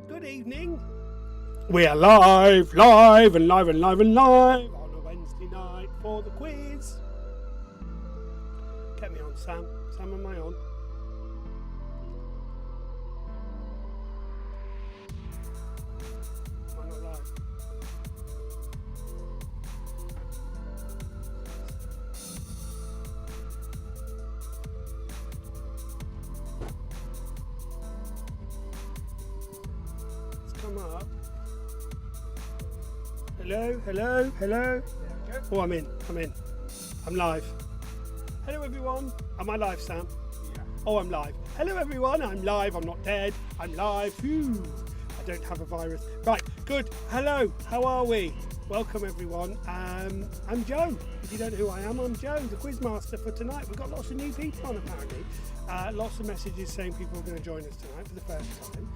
Good evening. We are live on a Wednesday night for the quiz. Get me on, Sam. Sam, am I on? Am I not live? Let's come up. Hello. Oh, I'm in. I'm live. Hello, everyone. Am I live, Sam? Yeah. Oh, I'm live. Hello, everyone. I'm live. I'm not dead. I'm live. Phew. I don't have a virus. Right. Good. Hello. How are we? Welcome, everyone. I'm Joe. If you don't know who I am, I'm Joe, the Quizmaster for tonight. We've got lots of new people on, apparently. Lots of messages saying people are going to join us tonight for the first time.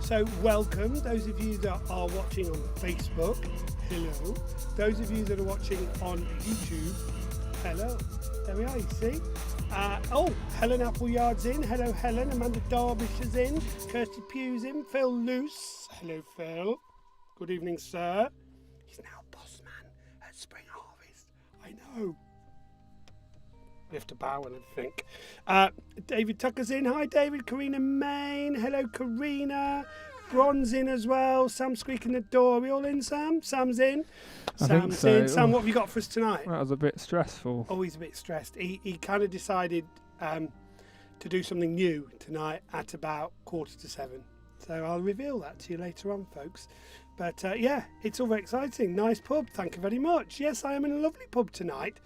So welcome. Those of you that are watching on Facebook, hello. Those of you that are watching on YouTube, hello. There we are, you see. Helen Appleyard's in. Hello, Helen. Amanda Derbyshire's in. Kirsty Pugh's in. Phil Luce. Hello, Phil. Good evening, sir. He's now boss man at Spring Harvest. I know. We have to bow and think. David Tucker's in. Hi, David. Karina Main. Hello, Karina. Bron's in as well. Sam squeaking the door. Are we all in, Sam? Sam's in. I think so. In. Sam, what have you got for us tonight? That was a bit stressful. Oh, he's a bit stressed. He kind of decided to do something new tonight at about 6:45. So I'll reveal that to you later on, folks. But yeah, it's all very exciting. Nice pub. Thank you very much. Yes, I am in a lovely pub tonight.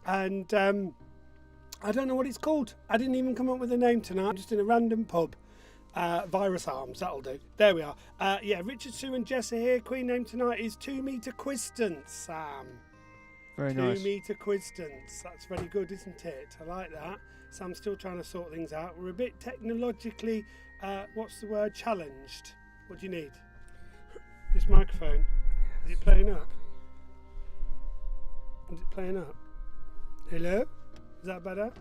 And I don't know what it's called. I didn't even come up with a name tonight. I'm just in a random pub. Virus arms, that'll do. There we are. Yeah, Richard, Sue and Jess are here. Queen name tonight is 2 metre Quistance, Sam. Very 2 nice. metre Quistance. That's very good, isn't it? I like that. Sam's still trying to sort things out. We're a bit technologically, what's the word, challenged. What do you need? This microphone. Is it playing up? Is it playing up? Hello? Is that better?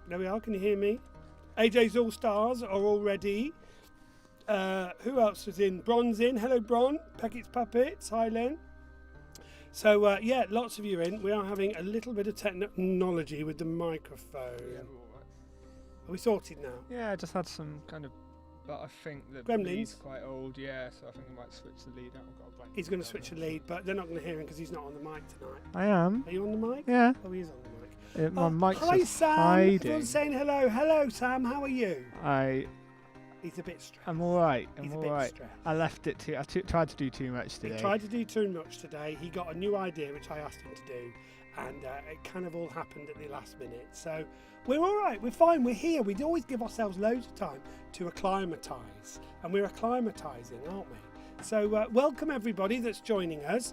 There we are. Can you hear me? AJ's All Stars are all ready. Who else was in? Bron's in. Hello, Bron. Peckett's Puppets. Hi, Len. So, yeah, lots of you in. We are having a little bit of technology with the microphone. Yeah, Are we sorted now? I just had some kind of, but I think the Gremlins? lead's quite old, so I think I might switch the lead out. I've got a blank He's going to down switch the there. lead, but they're not going to hear him because he's not on the mic tonight. I am. Are you on the mic? Yeah. Oh, he is on the mic. My mic's Hi, just Sam. hiding. Everyone's saying hello. Hello, Sam. How are you? He's a bit stressed. I'm all right. He's I'm a all bit right. stressed. I left it to. tried to do too much today. He tried to do too much today. He got a new idea, which I asked him to do, and it kind of all happened at the last minute. So we're all right. We're fine. We're here. We'd always give ourselves loads of time to acclimatise, and we're acclimatising, aren't we? So welcome everybody that's joining us.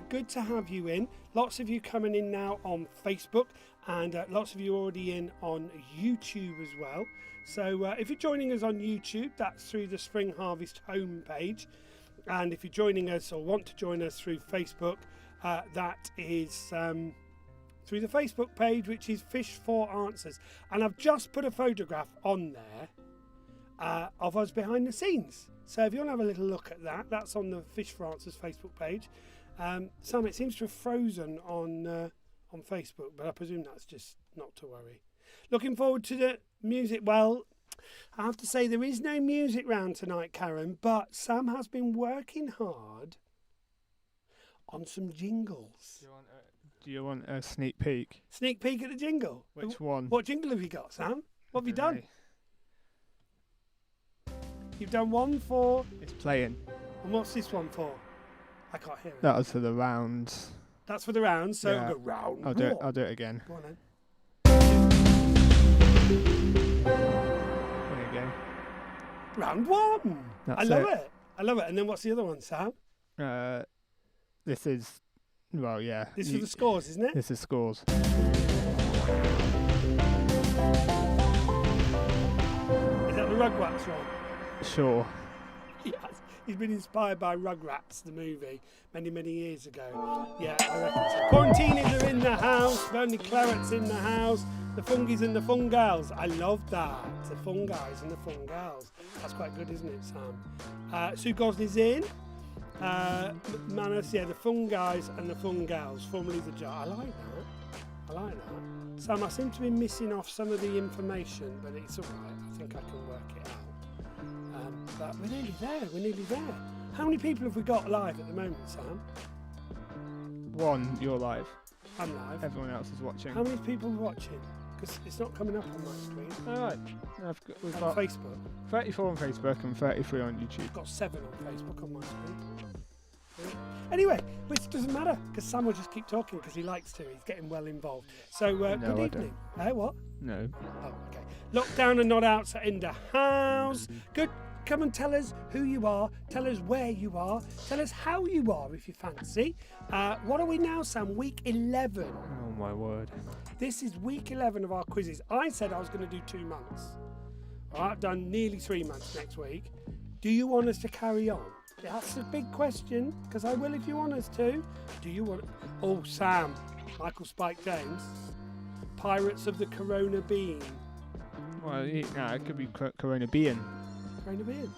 Good to have you in. Lots of you coming in now on Facebook, and lots of you already in on YouTube as well. So if you're joining us on YouTube, that's through the Spring Harvest homepage. And if you're joining us or want to join us through Facebook, that is through the Facebook page, which is Fish for Answers. And I've just put a photograph on there of us behind the scenes. So if you want to have a little look at that, that's on the Fish for Answers Facebook page. Sam, it seems to have frozen on Facebook, but I presume that's just not to worry. Looking forward to the music. Well, I have to say there is no music round tonight, Karen, but Sam has been working hard on some jingles. Do you want a sneak peek? Sneak peek at the jingle. Which one? What jingle have you got, Sam? What have you done? You've done one for... It's playing. And what's this one for? I can't hear it. That was for the rounds. That's for the round, so Yeah. we'll go round. I'll do it again. Go on then. There you go. Round one. That's I love it. I love it. And then what's the other one, Sam? This is, well, yeah. This is for the scores, isn't it? This is scores. Is that the Rugrats one? Sure. Yes. He's been inspired by Rugrats, the movie, many, many years ago. Yeah, I reckon so. Quarantinis are in the house. Bernie Claret's in the house. The Fungies and the Fungals. I love that. The Fungis and the Fungals. That's quite good, isn't it, Sam? Sue Gosley's in. Manus, yeah, the Fungis and the Fungals, formerly the Jar. I like that. I like that. Sam, I seem to be missing off some of the information, but it's all right. I think I can work it out. But we're nearly there. We're nearly there. How many people have we got live at the moment, Sam? One, you're live. I'm live. Everyone else is watching. How many people are watching? Because it's not coming up on my screen. Alright. We've On got Facebook. 34 on Facebook and 33 on YouTube. I've got 7 on Facebook on my screen. Anyway, which doesn't matter because Sam will just keep talking because he likes to. He's getting well involved. So, good I evening. What? No. Oh, okay. Lockdown and not outs are in the house. Good. Come and tell us who you are. Tell us where you are. Tell us how you are if you fancy. What are we now, Sam? Week 11. Oh my word. This is week 11 of our quizzes. I said I was going to do 2 months. All right, I've done nearly 3 months next week. Do you want us to carry on? That's a big question, because I will if you want us to. Do you want... Oh, Sam. Michael Spike James. Pirates of the Corona Bean. Well, no, it could be Corona Bean. Corona Bean.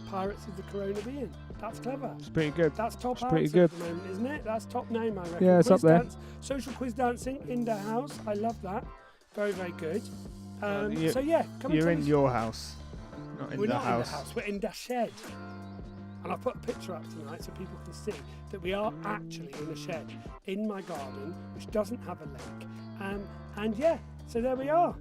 Pirates of the Corona Bean. That's clever. It's pretty good. That's top It's pretty answer good. at the moment, isn't it? That's top name, I reckon. Yeah, it's quiz up there. Dance, social quiz dancing in the house. I love that. Very, very good. You- So yeah, come and You're tell in us. your house, not in We're the not house. in the house. We're in the shed. And I've put a picture up tonight so people can see that we are actually in a shed in my garden, which doesn't have a lake. And yeah, so there we are.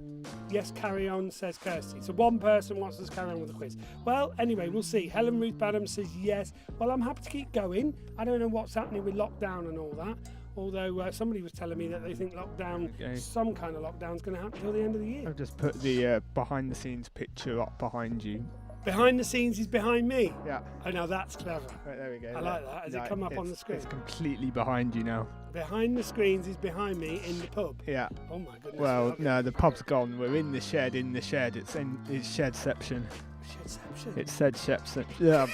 Yes, carry on, says Kirsty. So one person wants us to carry on with the quiz. Well, anyway, we'll see. Helen Ruth Badham says yes. Well, I'm happy to keep going. I don't know what's happening with lockdown and all that. Although somebody was telling me that they think lockdown, Okay. some kind of lockdown, is going to happen until the end of the year. I've just put the behind the scenes picture up behind you. Behind the scenes is behind me. Yeah. Oh, now that's clever. Right, there we go. I like that. Has it come up on the screen? It's completely behind you now. Behind the screens is behind me in the pub. Yeah. Oh my goodness. Well, lovely. no, the pub's gone. We're in the shed. It's shedception. Shedception. It's shedception. Yeah.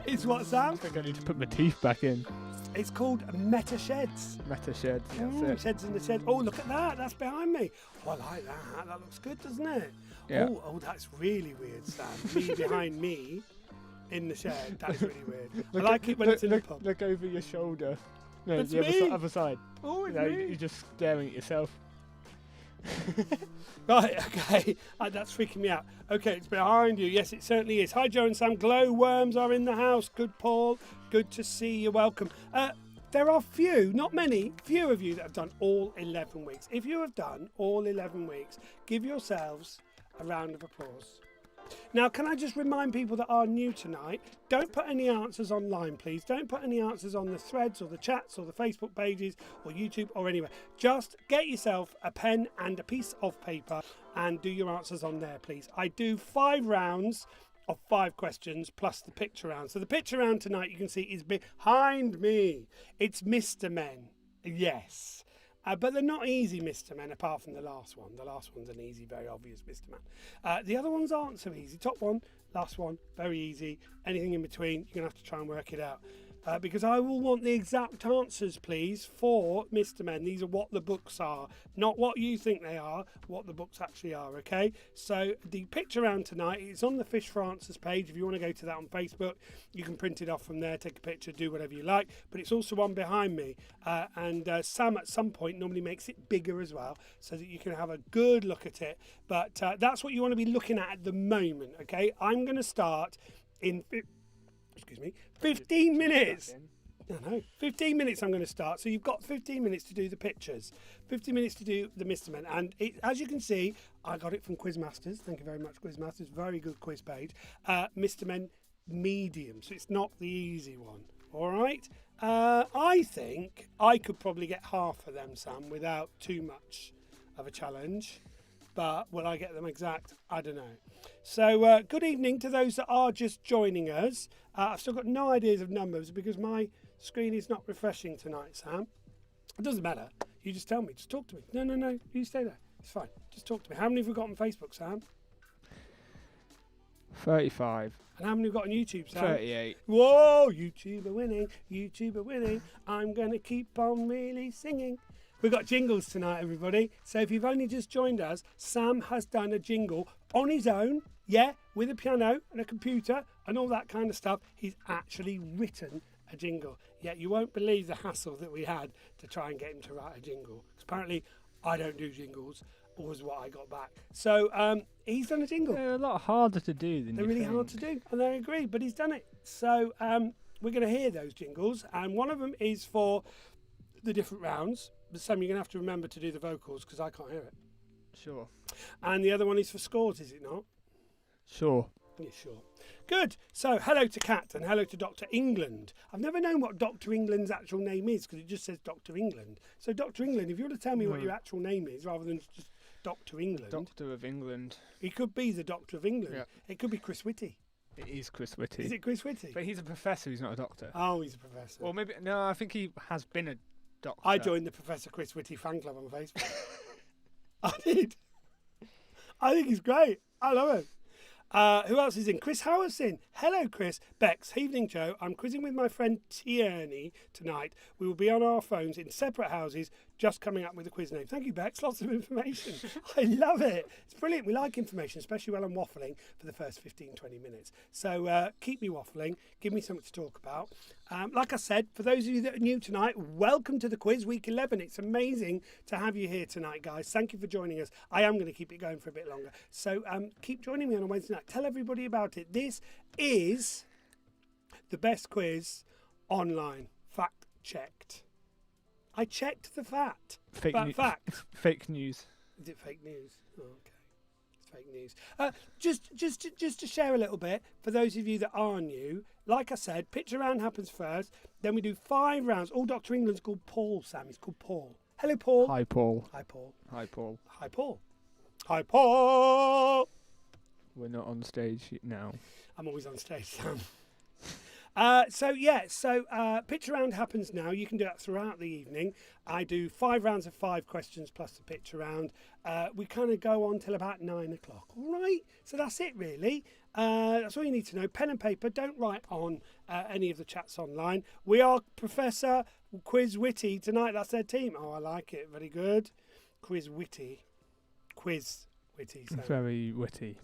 It's what, I Sam? think I need to put my teeth back in. It's called Meta Sheds. Meta shed. That's it. Sheds in the shed. Oh, look at that. That's behind me. Oh, I like that. That looks good, doesn't it? Yeah. Oh, that's really weird, Sam. Me behind me in the shed. That is really weird. I like it when it's in the pub. Look over your shoulder. No, That's the me. other side. Oh, it's No, me. you're just staring at yourself. Right, okay. That's freaking me out. Okay, it's behind you. Yes, it certainly is. Hi, Joe and Sam. Glowworms are in the house. Good, Paul. Good to see you. Welcome. There are few, not many, few of you that have done all 11 weeks. If you have done all 11 weeks, give yourselves a round of applause. Now, can I just remind people that are new tonight, don't put any answers online, please. Don't put any answers on the threads or the chats or the Facebook pages or YouTube or anywhere. Just get yourself a pen and a piece of paper and do your answers on there, please. I do 5 rounds of 5 questions plus the picture round. So the picture round tonight, you can see, is behind me. It's Mr. Men. Yes. But they're not easy Mr. Men, apart from the last one. The last one's an easy, very obvious Mr. Man. The other ones aren't so easy. Top one, last one, very easy. Anything in between, you're going to have to try and work it out. Because I will want the exact answers, please, for Mr. Men. These are what the books are, not what you think they are, what the books actually are, okay? So the picture round tonight is on the Fish for Answers page. If you want to go to that on Facebook, you can print it off from there, take a picture, do whatever you like. But it's also on behind me. And Sam at some point normally makes it bigger as well so that you can have a good look at it. But that's what you want to be looking at the moment, okay? I'm going to start in... 15 minutes. I know. 15 minutes I'm going to start. So you've got 15 minutes to do the pictures. 15 minutes to do the Mr. Men. And as you can see, I got it from Quizmasters. Thank you very much, Quizmasters. Very good quiz page. Mr. Men medium. So it's not the easy one. All right. I think I could probably get half of them, Sam, without too much of a challenge. But will I get them exact? I don't know. So good evening to those that are just joining us. I've still got no ideas of numbers because my screen is not refreshing tonight, Sam. It doesn't matter. You just tell me. Just talk to me. No. You stay there. It's fine. Just talk to me. How many have we got on Facebook, Sam? 35. And how many have we got on YouTube, Sam? 38. Whoa! YouTuber winning. YouTuber winning. I'm going to keep on really singing. We've got jingles tonight, everybody. So if you've only just joined us, Sam has done a jingle on his own, yeah, with a piano and a computer and all that kind of stuff. He's actually written a jingle. Yeah, you won't believe the hassle that we had to try and get him to write a jingle. Because apparently I don't do jingles, was what I got back. So he's done a jingle. They're a lot harder to do than They're you really think. hard to do, and I agree, but he's done it. So we're going to hear those jingles, and one of them is for the different rounds. But Sam, you're going to have to remember to do the vocals because I can't hear it. Sure. And the other one is for scores, is it not? Sure. Yeah, sure. Good. So, hello to Kat and hello to Dr. England. I've never known what Dr. England's actual name is because it just says Dr. England. So, Dr. England, if you want to tell me what your actual name is rather than just Dr. England. Doctor of England. He could be the Doctor of England. Yeah. It could be Chris Whitty. It is Chris Whitty. Is it Chris Whitty? But he's a professor, he's not a doctor. Oh, he's a professor. Or maybe, no, I think he has been a doctor. I joined the Professor Chris Whitty fan club on Facebook. I did. I think he's great. I love him. Who else is in? Chris Howard's in. Hello, Chris. Bex, evening, Joe. I'm quizzing with my friend Tierney tonight. We will be on our phones in separate houses, just coming up with a quiz name. Thank you, Bex. Lots of information. I love it. It's brilliant. We like information, especially when I'm waffling for the first 15, 20 minutes. So keep me waffling. Give me something to talk about. Like I said, for those of you that are new tonight, welcome to the quiz, week 11. It's amazing to have you here tonight, guys. Thank you for joining us. I am going to keep it going for a bit longer. So keep joining me on a Wednesday night. Tell everybody about it. This is the best quiz online. Fact checked. I checked the fact. Fake Fact. Fake news. Is it fake news? Oh, okay. It's Fake news. Just to share a little bit for those of you that are new. Like I said, picture round happens first. Then we do 5 rounds. All Dr. England's called Paul. Sam, he's called Paul. Hello, Paul. Hi, Paul. Hi, Paul. Hi, Paul. Hi, Paul. Hi, Paul. We're not on stage now. I'm always on stage, Sam. Picture round happens now. You can do that throughout the evening. I do 5 rounds of 5 questions plus the picture round. We kind of go on till about 9 o'clock. All right. So that's it, really. That's all you need to know. Pen and paper. Don't write on any of the chats online. We are Professor Quiz Witty tonight. That's their team. Oh, I like it. Very good. Quiz Witty. Quiz Witty. So. Very witty.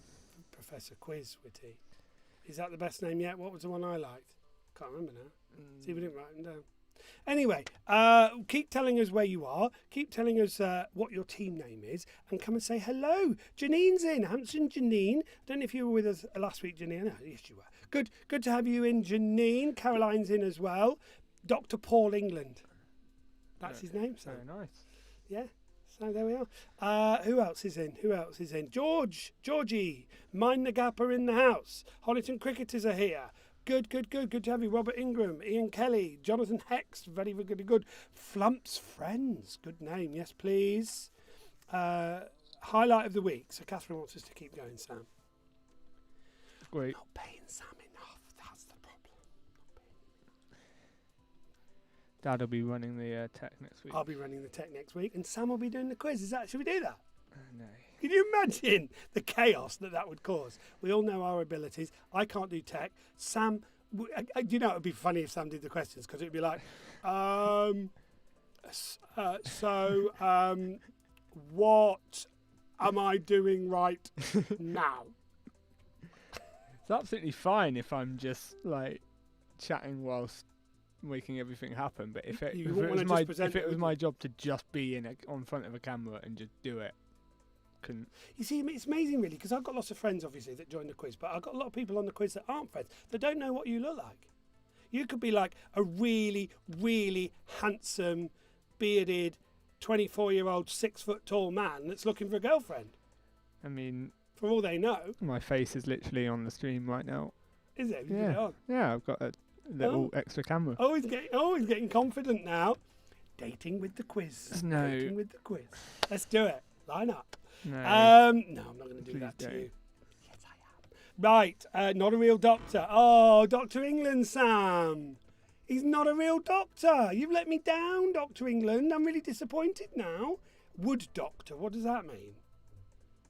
Professor Quiz Witty. Is that the best name yet? What was the one I liked? Can't remember now. See, we didn't write them down. Anyway, keep telling us where you are. Keep telling us what your team name is, and come and say hello. Janine's in. Hampton Janine. I don't know if you were with us last week, Janine. No, yes, you were. Good to have you in, Janine. Caroline's in as well. Dr. Paul England. That's his name. So. Very nice. Yeah. So there we are. Who else is in? Georgie. Mind the Gapper in the house. Honiton Cricketers are here. Good to have you. Robert Ingram, Ian Kelly, Jonathan Hex, very good. Flumps Friends, good name, yes please. Highlight of the week. So Catherine wants us to keep going, Sam. Great. Not paying Sam enough, that's the problem. Dad'll be running the tech next week. I'll be running the tech next week, and Sam will be doing the quiz. Should we do that? No. Can you imagine the chaos that would cause? We all know our abilities. I can't do tech. Sam, do you know it would be funny if Sam did the questions, because it would be like, what am I doing right now? It's absolutely fine if I'm just like chatting whilst making everything happen. But if it was my job to just be on front of a camera and just do it, couldn't. You see, it's amazing really, because I've got lots of friends obviously that join the quiz, but I've got a lot of people on the quiz that aren't friends, that don't know what you look like. You could be like a really, really handsome, bearded, 24-year-old, 6 foot tall man that's looking for a girlfriend. I mean, for all they know. My face is literally on the stream right now. Is it? Yeah, I've got a little extra camera. Always getting confident now. Dating with the quiz. No. Dating with the quiz. Let's do it. Line up. No. No, I'm not going to do that to don't. you. Yes, I am. Right, not a real doctor. Oh, Dr. England, Sam. He's not a real doctor. You've let me down, Dr. England. I'm really disappointed now. Wood doctor, what does that mean?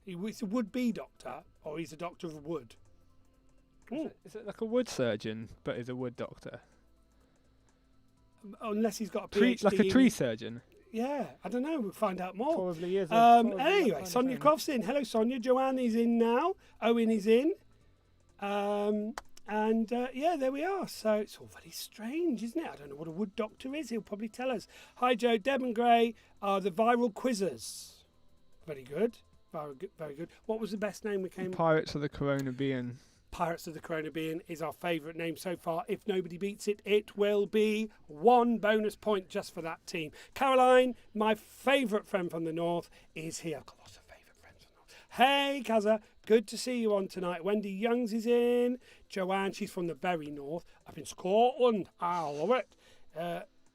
He's a would-be doctor, or he's a doctor of wood? Is it like a wood surgeon, but is a wood doctor? Unless he's got a PhD. Like a tree surgeon? Yeah, I don't know. We'll find out more. Probably is. Anyway, Sonia Croft's in. Hello, Sonia. Joanne is in now. Owen is in. There we are. So it's all very strange, isn't it? I don't know what a wood doctor is. He'll probably tell us. Hi, Joe. Deb and Gray are the viral quizzers. Very good. Very good. What was the best name we came? Pirates of the Caribbean. Pirates of the Caribbean is our favourite name so far. If nobody beats it, it will be 1 bonus point just for that team. Caroline, my favourite friend from the north, is here. I've got lots of favourite friends from the north. Hey, Kaza, good to see you on tonight. Wendy Youngs is in. Joanne, she's from the very north, up in Scotland. I love it.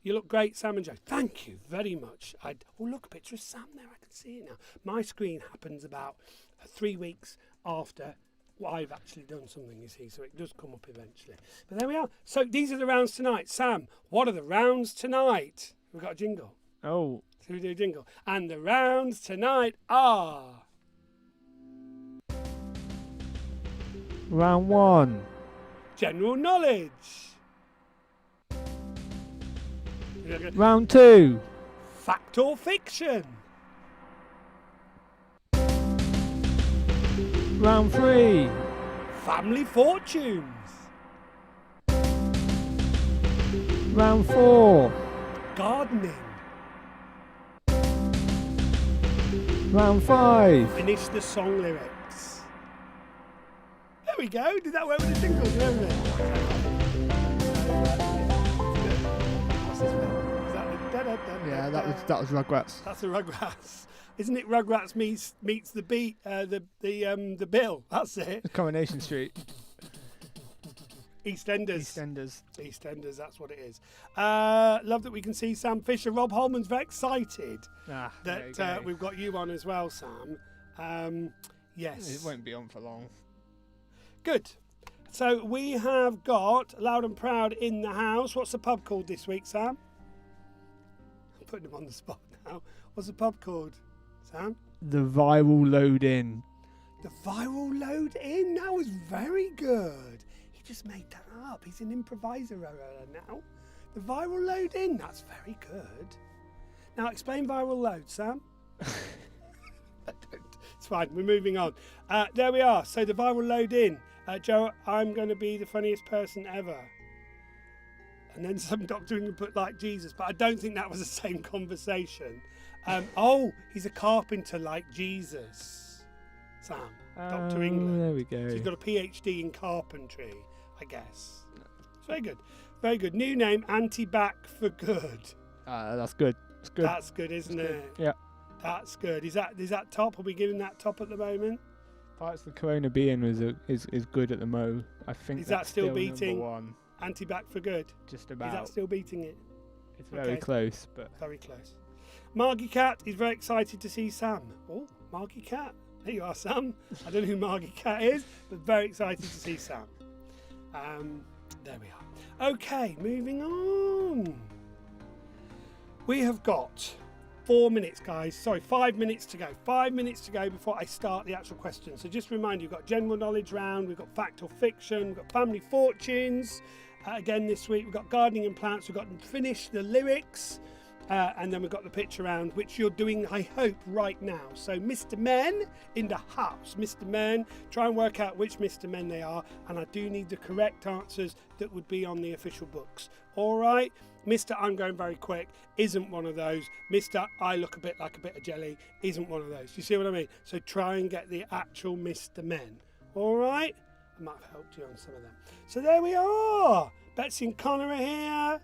You look great, Sam and Joe. Thank you very much. Look, a picture of Sam there. I can see it now. My screen happens about 3 weeks after I've actually done something, you see, so it does come up eventually. But there we are. So these are the rounds tonight. Sam, what are the rounds tonight? We've got a jingle. Oh. So we do a jingle. And the rounds tonight are... Round 1. General knowledge. Round 2. Fact or fiction. Round 3. Family fortunes. Round 4. Gardening. Round 5. Finish the song lyrics. There we go. Did that work with the jingle? Didn't it? What's this one? Is that a Yeah, that was Rugrats. That's the Rugrats. Isn't it Rugrats meets the beat the bill? That's it. Coronation Street. EastEnders. That's what it is. Love that we can see Sam Fisher. Rob Holman's very excited that we've got you on as well, Sam. Yes. It won't be on for long. Good. So we have got Loud and Proud in the house. What's the pub called this week, Sam? I'm putting him on the spot now. What's the pub called, Sam? The Viral Load In. The Viral Load In? That was very good. He just made that up. He's an improviser now. The Viral Load In. That's very good. Now explain Viral Load, Sam. It's fine. We're moving on. There we are. So the Viral Load In. Joe, I'm going to be the funniest person ever. And then some doctor can put like Jesus, but I don't think that was the same conversation. He's a carpenter like Jesus. Sam, Dr. England. There we go. So he's got a PhD in carpentry, I guess. It's very good. Very good. New name, Anti-Back for Good. That's good. It's good. That's good, isn't it? Yeah. That's good. Is that top? Are we giving that top at the moment? Parts the Corona being is good at the mo. I think is that still beating number one. Anti-Back for Good? Just about. Is that still beating it? It's very close, but very close. Margie Cat is very excited to see Sam. Oh, Margie Cat. There you are, Sam. I don't know who Margie Cat is, but very excited to see Sam. There we are. Okay, moving on. We have got 4 minutes, guys. Sorry, 5 minutes to go. 5 minutes to go before I start the actual question. So just remind you, we've got general knowledge round, we've got fact or fiction, we've got family fortunes. Again this week, we've got gardening and plants, we've got finish the lyrics, and then we've got the picture round, which you're doing, I hope, right now. So Mr. Men in the house. Mr. Men, try and work out which Mr. Men they are, and I do need the correct answers that would be on the official books. All right? Mr. I'm going very quick isn't one of those. Mr. I look a bit like a bit of jelly isn't one of those. You see what I mean? So try and get the actual Mr. Men. All right? I might have helped you on some of them. So there we are. Betsy and Connor are here.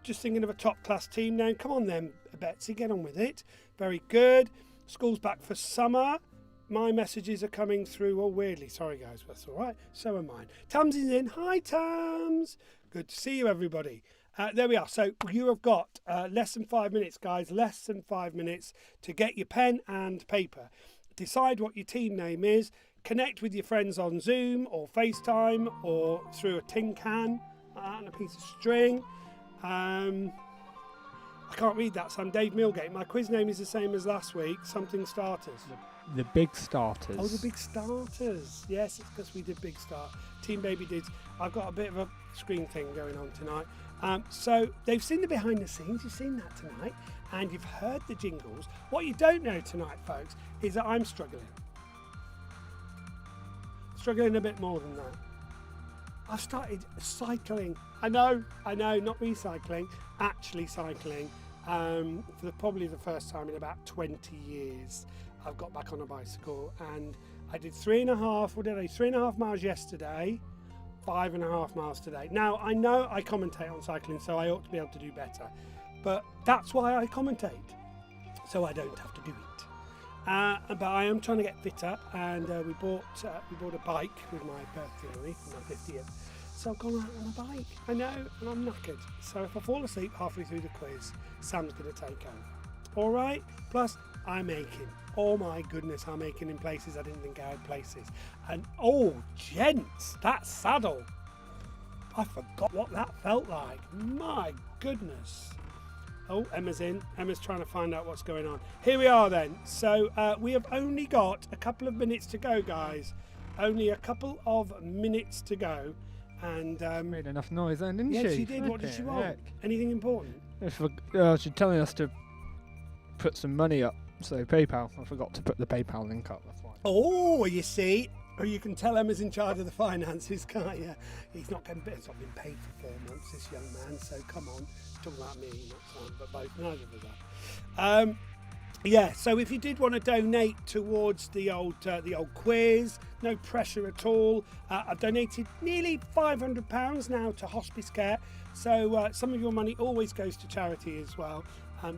Just thinking of a top class team name. Come on then, Betsy, get on with it. Very good. School's back for summer. My messages are coming through all weirdly. Sorry guys, that's all right. So are mine. Tams is in. Hi Tams. Good to see you everybody. There we are. So you have got less than 5 minutes, guys. Less than 5 minutes to get your pen and paper. Decide what your team name is. Connect with your friends on Zoom or FaceTime or through a tin can and a piece of string. I can't read that, Sam. Dave Millgate. My quiz name is the same as last week. Something starters. The Big Starters. Oh, the Big Starters. Yes, it's because we did Big Start. Team Baby Dids. I've got a bit of a screen thing going on tonight. So they've seen the behind the scenes. You've seen that tonight. And you've heard the jingles. What you don't know tonight, folks, is that I'm struggling. Struggling a bit more than that. I've started cycling. I know, not recycling, actually cycling. For probably the first time in about 20 years, I've got back on a bicycle, and I did 3.5 miles yesterday, 5.5 miles today. Now, I know I commentate on cycling, so I ought to be able to do better, but that's why I commentate, so I don't have to do it. But I am trying to get fitter, and we bought a bike with my birthday money for my 50th. So I've gone out on a bike. I know, and I'm knackered. So if I fall asleep halfway through the quiz, Sam's going to take over. All right. Plus, I'm aching. Oh my goodness, I'm aching in places I didn't think I had places. And oh, gents, that saddle. I forgot what that felt like. My goodness. Oh, Emma's in. Emma's trying to find out what's going on. Here we are then. So we have only got a couple of minutes to go, guys. Only a couple of minutes to go. And made enough noise then, didn't she? Yes, she did. What did she want? Heck. Anything important? She's telling us to put some money up. So PayPal. I forgot to put the PayPal link up. That's why. Oh, you see. Or you can tell Emma's in charge of the finances, can't you? He's not been paid for 4 months, this young man. So come on. Talking about me, not Sam, but both. Neither of us are. Yeah, so if you did want to donate towards the old quiz, no pressure at all. I've donated nearly £500 now to hospice care, so some of your money always goes to charity as well.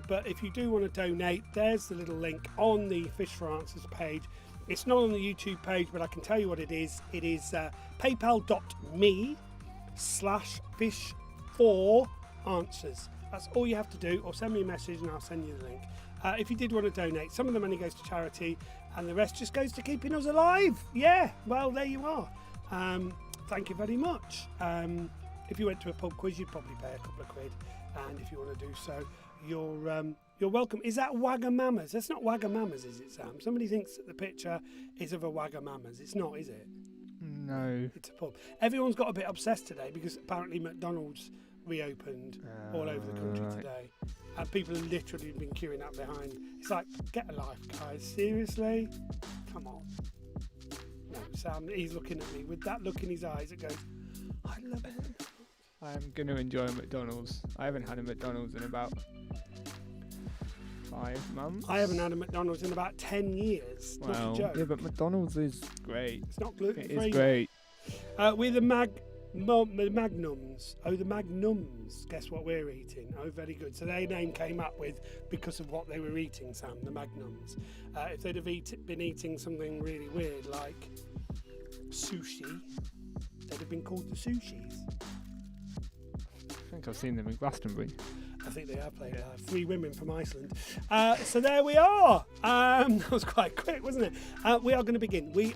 But if you do want to donate, there's the little link on the Fish for Answers page. It's not on the YouTube page, but I can tell you what it is. It is paypal.me/fish4answers. That's all you have to do, or send me a message and I'll send you the link. If you did want to donate, some of the money goes to charity and the rest just goes to keeping us alive. Yeah, well, there you are. Thank you very much. If you went to a pub quiz, you'd probably pay a couple of quid. And if you want to do so, you're welcome. Is that Wagamama's? That's not Wagamama's, is it, Sam? Somebody thinks that the picture is of a Wagamama's. It's not, is it? No. It's a pub. Everyone's got a bit obsessed today because apparently McDonald's reopened all over the country today. And people have literally been queuing up behind. It's like, get a life, guys. Seriously? Come on. No, Sam, he's looking at me with that look in his eyes that goes, I love it. I'm going to enjoy a McDonald's. I haven't had a McDonald's in about 5 months. I haven't had a McDonald's in about 10 years. Wow. Not a joke. Yeah, but McDonald's is great. It's not gluten-free. It is great. We're the Magnums. Oh, the Magnums. Guess what we're eating? Oh, very good. So their name came up with because of what they were eating, Sam, the Magnums. If they'd have been eating something really weird like sushi, they'd have been called the Sushis. I think I've seen them in Glastonbury. I think they are playing 3 women from Iceland. So there we are. That was quite quick, wasn't it? We are going to begin. You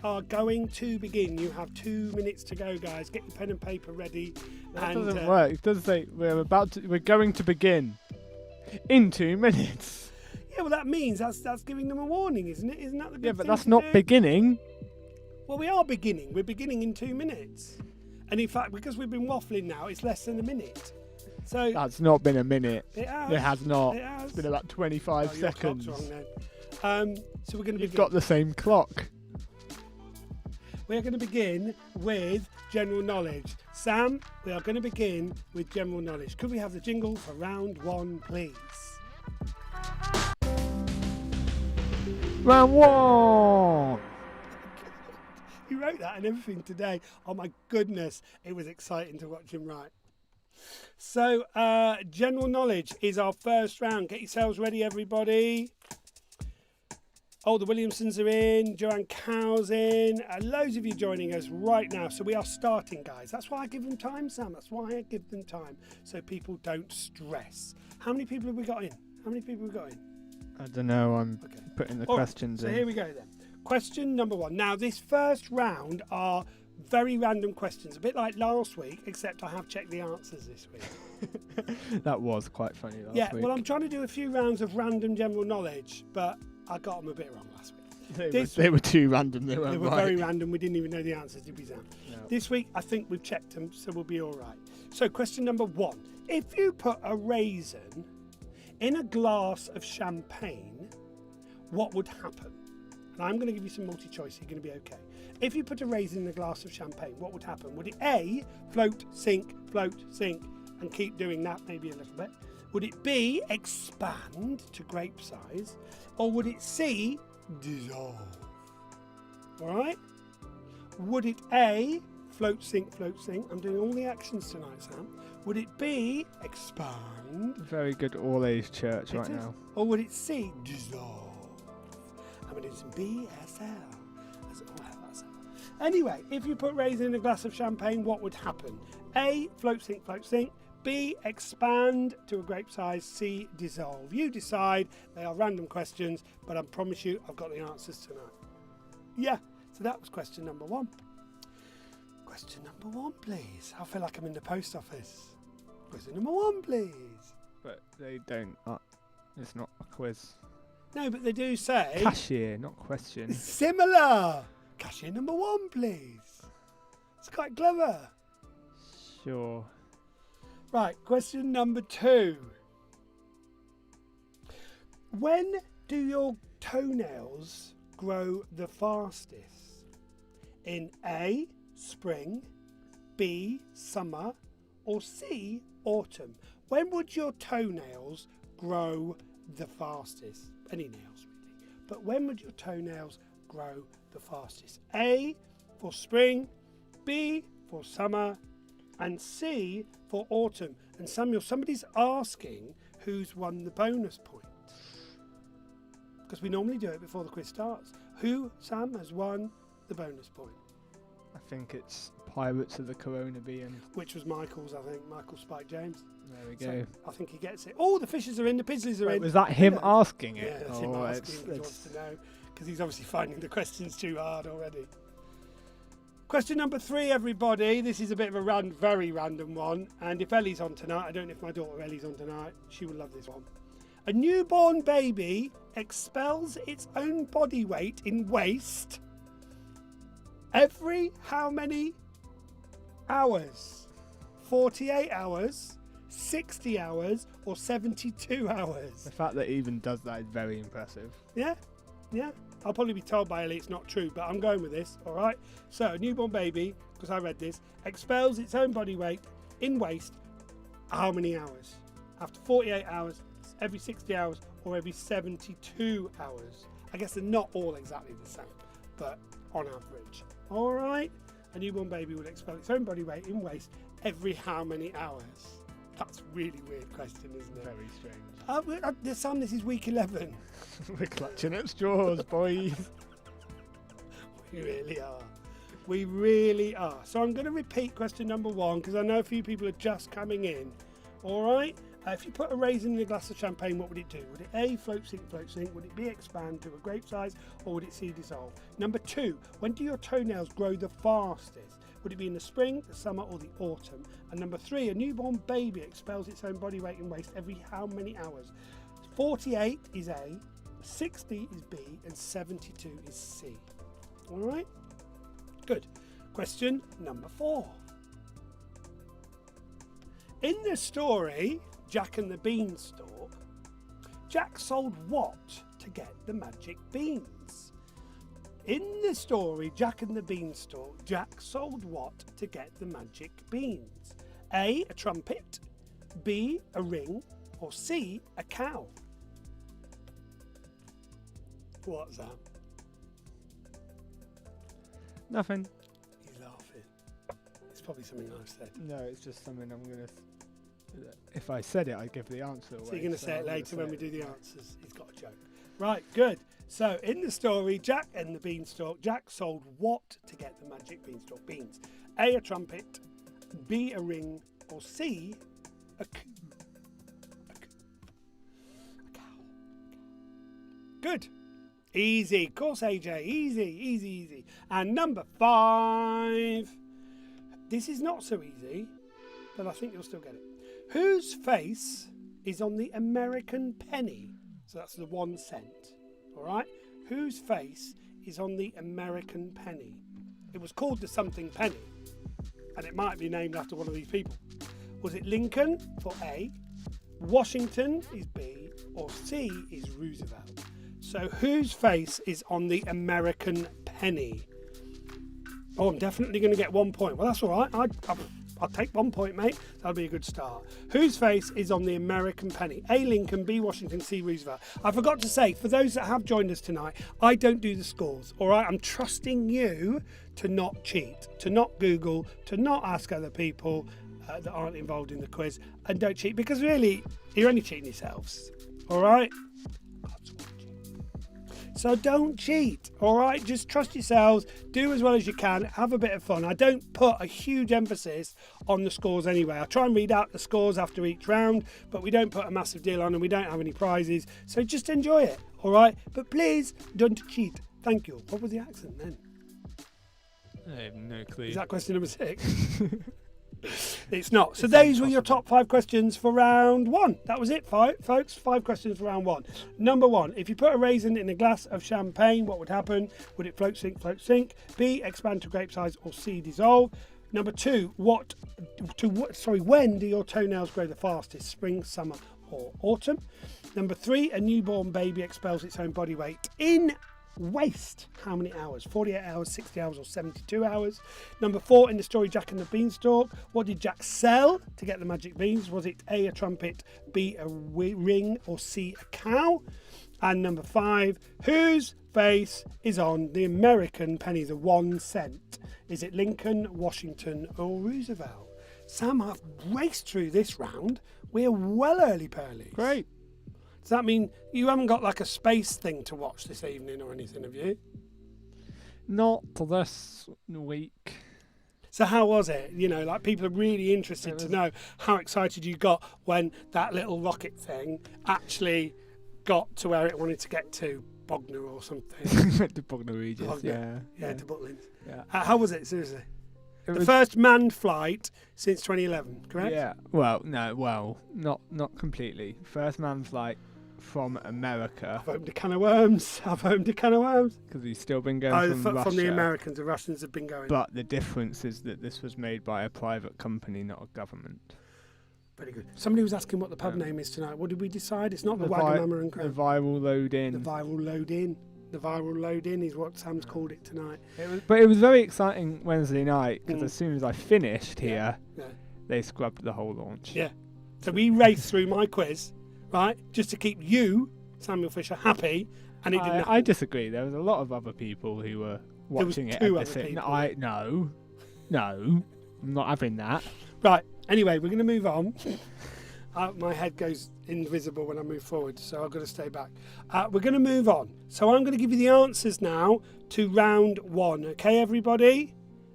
have 2 minutes to go, guys. Get your pen and paper ready. That doesn't work. It doesn't say we're going to begin in 2 minutes. Yeah, well, that means that's giving them a warning, isn't it? Isn't that the good thing? Yeah, but that's not beginning. Well, we are beginning. We're beginning in 2 minutes. And in fact, because we've been waffling now, it's less than a minute. So that's not been a minute. It has. It has not. It has. It's been about 25 seconds. Your clock's wrong then. So we're going to begin. You've got the same clock. We're going to begin with general knowledge. Sam, we are going to begin with general knowledge. Could we have the jingle for round 1, please? Round 1. He wrote that and everything today. Oh my goodness, it was exciting to watch him write. So, general knowledge is our first round. Get yourselves ready, everybody. Oh, the Williamsons are in. Joanne Cow's in. Loads of you joining us right now. So we are starting, guys. That's why I give them time, Sam. That's why I give them time. So people don't stress. How many people have we got in? I don't know. I'm putting the questions in. So here we go then. Question number 1. Now, this first round are very random questions, a bit like last week, except I have checked the answers this week. That was quite funny last week. Yeah, well, I'm trying to do a few rounds of random general knowledge, but I got them a bit wrong last week. They were too random. They were very random. We didn't even know the answers, did we, Sam? No. This week, I think we've checked them, so we'll be all right. So, question number 1. If you put a raisin in a glass of champagne, what would happen? And I'm going to give you some multi-choice. You're going to be okay. If you put a raisin in a glass of champagne, what would happen? Would it A, float, sink, and keep doing that maybe a little bit? Would it B, expand to grape size? Or would it C, dissolve? All right? Would it A, float, sink? I'm doing all the actions tonight, Sam. Would it B, expand? Very good all-age church right now. Or would it C, dissolve? I'm going to do some BSL. Anyway, if you put raisin in a glass of champagne, what would happen? A, float, sink. B, expand to a grape size. C, dissolve. You decide. They are random questions, but I promise you I've got the answers tonight. Yeah, so that was question number 1. Question number 1, please. I feel like I'm in the post office. Question number 1, please. But they don't. It's not a quiz. No, but they do say... Cashier, not question. Similar. Cashier number 1, please. It's quite clever. Sure. Right, question number 2. When do your toenails grow the fastest? In A, spring, B, summer, or C, autumn? When would your toenails grow the fastest? Any nails, really. But when would your toenails grow the fastest? A, for spring, B, for summer, and C, for autumn. And Samuel, somebody's asking who's won the bonus point? Because we normally do it before the quiz starts. Who, Sam, has won the bonus point? I think it's Pirates of the Caribbean. Which was Michael's, I think. Michael Spike James. There we go. I think he gets it. Oh, the fishes are in, the Pizzlies are in. Was that him asking it? Yeah, that's him asking. He wants to know. Because he's obviously finding the questions too hard already. Question number 3, everybody. This is a bit of a very random one. And if Ellie's on tonight, I don't know if my daughter Ellie's on tonight, she will love this one. A newborn baby expels its own body weight in waste every how many hours? 48 hours, 60 hours, or 72 hours? The fact that it even does that is very impressive. Yeah. I'll probably be told by Ellie it's not true, but I'm going with this, all right? So, a newborn baby, because I read this, expels its own body weight in waste how many hours? After 48 hours, every 60 hours, or every 72 hours? I guess they're not all exactly the same, but on average. All right? A newborn baby will expel its own body weight in waste every how many hours? That's a really weird question, isn't it? Very strange. Sam, this is week 11. We're clutching at straws, boys. We really are. So I'm going to repeat question number 1 because I know a few people are just coming in. All right? If you put a raisin in a glass of champagne, what would it do? Would it A, float, sink? Would it B, expand to a grape size? Or would it C, dissolve? Number 2, when do your toenails grow the fastest? Would it be in the spring, the summer, or the autumn? And number 3, a newborn baby expels its own body weight in waste every how many hours? 48 is A, 60 is B, and 72 is C. All right? Good. Question number 4. In the story, Jack and the Beanstalk, Jack sold what to get the magic beans? In the story, Jack and the Beanstalk, Jack sold what to get the magic beans? A, a trumpet, B, a ring, or C, a cow? What's that? Nothing. He's laughing. It's probably something I've said. No, it's just something I'm going to... If I said it, I'd give the answer away. So you're going to say it later when we do the answers. He's got a joke. Right, good. So in the story, Jack and the Beanstalk, Jack sold what to get the magic beanstalk beans? A, a trumpet, B, a ring, or C, a cow. Good. Easy. Of course, AJ. Easy. And number 5. This is not so easy, but I think you'll still get it. Whose face is on the American penny? So that's the 1 cent. All right? Whose face is on the American penny? It was called the something penny, and it might be named after one of these people. Was it Lincoln for A, Washington is B, or C is Roosevelt? So whose face is on the American penny? Oh, I'm definitely going to get 1 point. Well, that's all right. I'll take 1 point, mate. That'll be a good start. Whose face is on the American penny? A, Lincoln, B, Washington, C, Roosevelt. I forgot to say, for those that have joined us tonight, I don't do the scores, all right? I'm trusting you to not cheat, to not Google, to not ask other people that aren't involved in the quiz, and don't cheat, because really, you're only cheating yourselves, all right? So don't cheat, all right? Just trust yourselves, do as well as you can, have a bit of fun. I don't put a huge emphasis on the scores anyway. I try and read out the scores after each round, but we don't put a massive deal on and we don't have any prizes. So just enjoy it, all right? But please don't cheat. Thank you. What was the accent then? I have no clue. Is that question number 6? It's not. So those were your top 5 questions for round 1. That was it, folks. 5 questions for round 1. Number 1, if you put a raisin in a glass of champagne, what would happen? Would it float, sink? B, expand to grape size, or C, dissolve? Number 2, when do your toenails grow the fastest? Spring, summer, or autumn? Number 3, a newborn baby expels its own body weight in waste. How many hours? 48 hours, 60 hours, or 72 hours? Number 4, in the story Jack and the Beanstalk, what did Jack sell to get the magic beans? Was it A, a trumpet, B, a ring, or C, a cow? And number 5, whose face is on the American penny, the 1 cent? Is it Lincoln, Washington, or Roosevelt? Sam, I've raced through this round We're well early pearlies. Great. Does that mean you haven't got like a space thing to watch this evening or anything, have you? Not this week. So how was it? You know, like people are really interested to know how excited you got when that little rocket thing actually got to where it wanted to get to, Bognor or something. To Bognor Regis, Bognor. Yeah, to Butlins. Yeah. How was it, seriously? The first manned flight since 2011, correct? Yeah. Well, not completely. First manned flight from America. I've opened a can of worms. Because he's still been going from Russia. From the Americans. The Russians have been going. But the difference is that this was made by a private company, not a government. Very good. Somebody was asking what the pub name is tonight. What did we decide? It's not the Wagamama and Crown. The Viral Load In. The Viral Load In. The Viral Load In is what Sam's called it tonight. But it was very exciting Wednesday night, because as soon as I finished here, they scrubbed the whole launch. Yeah. So we raced through my quiz, right, just to keep you, Samuel Fisher, happy, and it didn't happen. I disagree. There was a lot of other people who were watching it. There was 2 other people. No, I'm not having that. Right. Anyway, we're going to move on. My head goes invisible when I move forward, so I've got to stay back. We're going to move on. So I'm going to give you the answers now to round 1. Okay, everybody?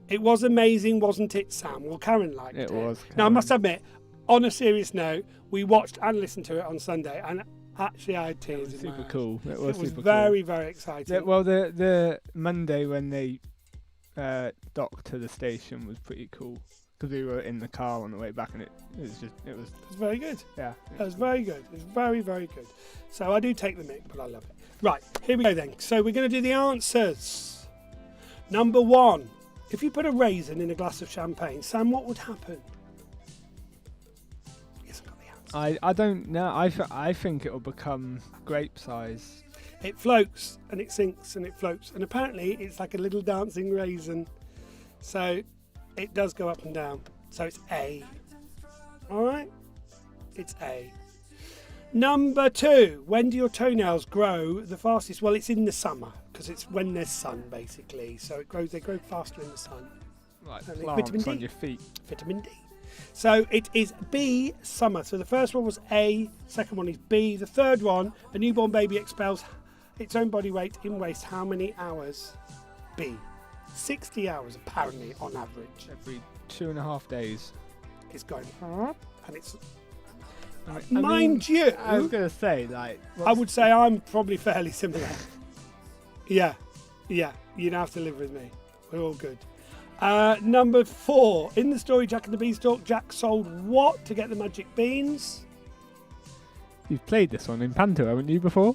It was amazing, wasn't it, Sam? Well, Karen liked it. It was. Now, I must admit, on a serious note, we watched and listened to it on Sunday, and actually I had tears in my eyes. Super cool. It was super very, very exciting. The Monday when they docked to the station was pretty cool. Because we were in the car on the way back, and it was very good. Yeah, it was very good. It was very, very good. So I do take the mick, but I love it. Right, here we go then. So we're going to do the answers. Number 1, if you put a raisin in a glass of champagne, Sam, what would happen? Yes, I got the answer. I don't know. I think it will become grape size. It floats and it sinks and it floats, and apparently it's like a little dancing raisin. So it does go up and down. So it's A. All right? It's A. Number 2. When do your toenails grow the fastest? Well, it's in the summer, because it's when there's sun, basically. So they grow faster in the sun. Like plants on your feet. Vitamin D. So it is B, summer. So the first one was A. Second one is B. The third one, a newborn baby expels its own body weight in waste how many hours? B. 60 hours, apparently, on average. Every 2.5 days. It's going up, and it's... Mind you... I was going to say, like... I would say I'm probably fairly similar. Yeah, you'd have to live with me. We're all good. Number 4. In the story Jack and the Beanstalk, Jack sold what to get the magic beans? You've played this one in Panto, haven't you, before?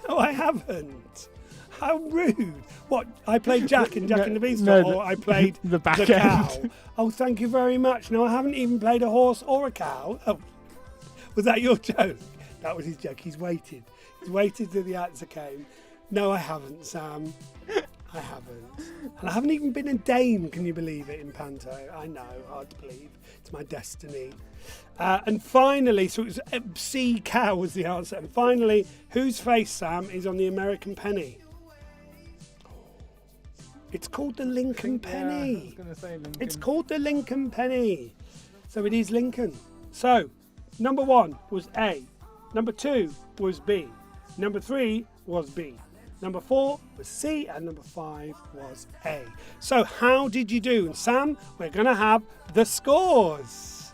No, I haven't. How rude. What, I played Jack in Jack and the Beanstalk, or I played the back end. Cow? Oh, thank you very much. No, I haven't even played a horse or a cow. Oh, was that your joke? That was his joke. He's waited. He's waited till the answer came. No, I haven't, Sam. I haven't. And I haven't even been a dame, can you believe it, in Panto? I know, hard to believe. It's my destiny. And finally, so it was C, cow was the answer. And finally, whose face, Sam, is on the American penny? It's called the Lincoln Penny. I was going to say Lincoln. It's called the Lincoln Penny. So it is Lincoln. So, number 1 was A. Number 2 was B. Number 3 was B. Number 4 was C. And number 5 was A. So how did you do? And Sam, we're going to have the scores.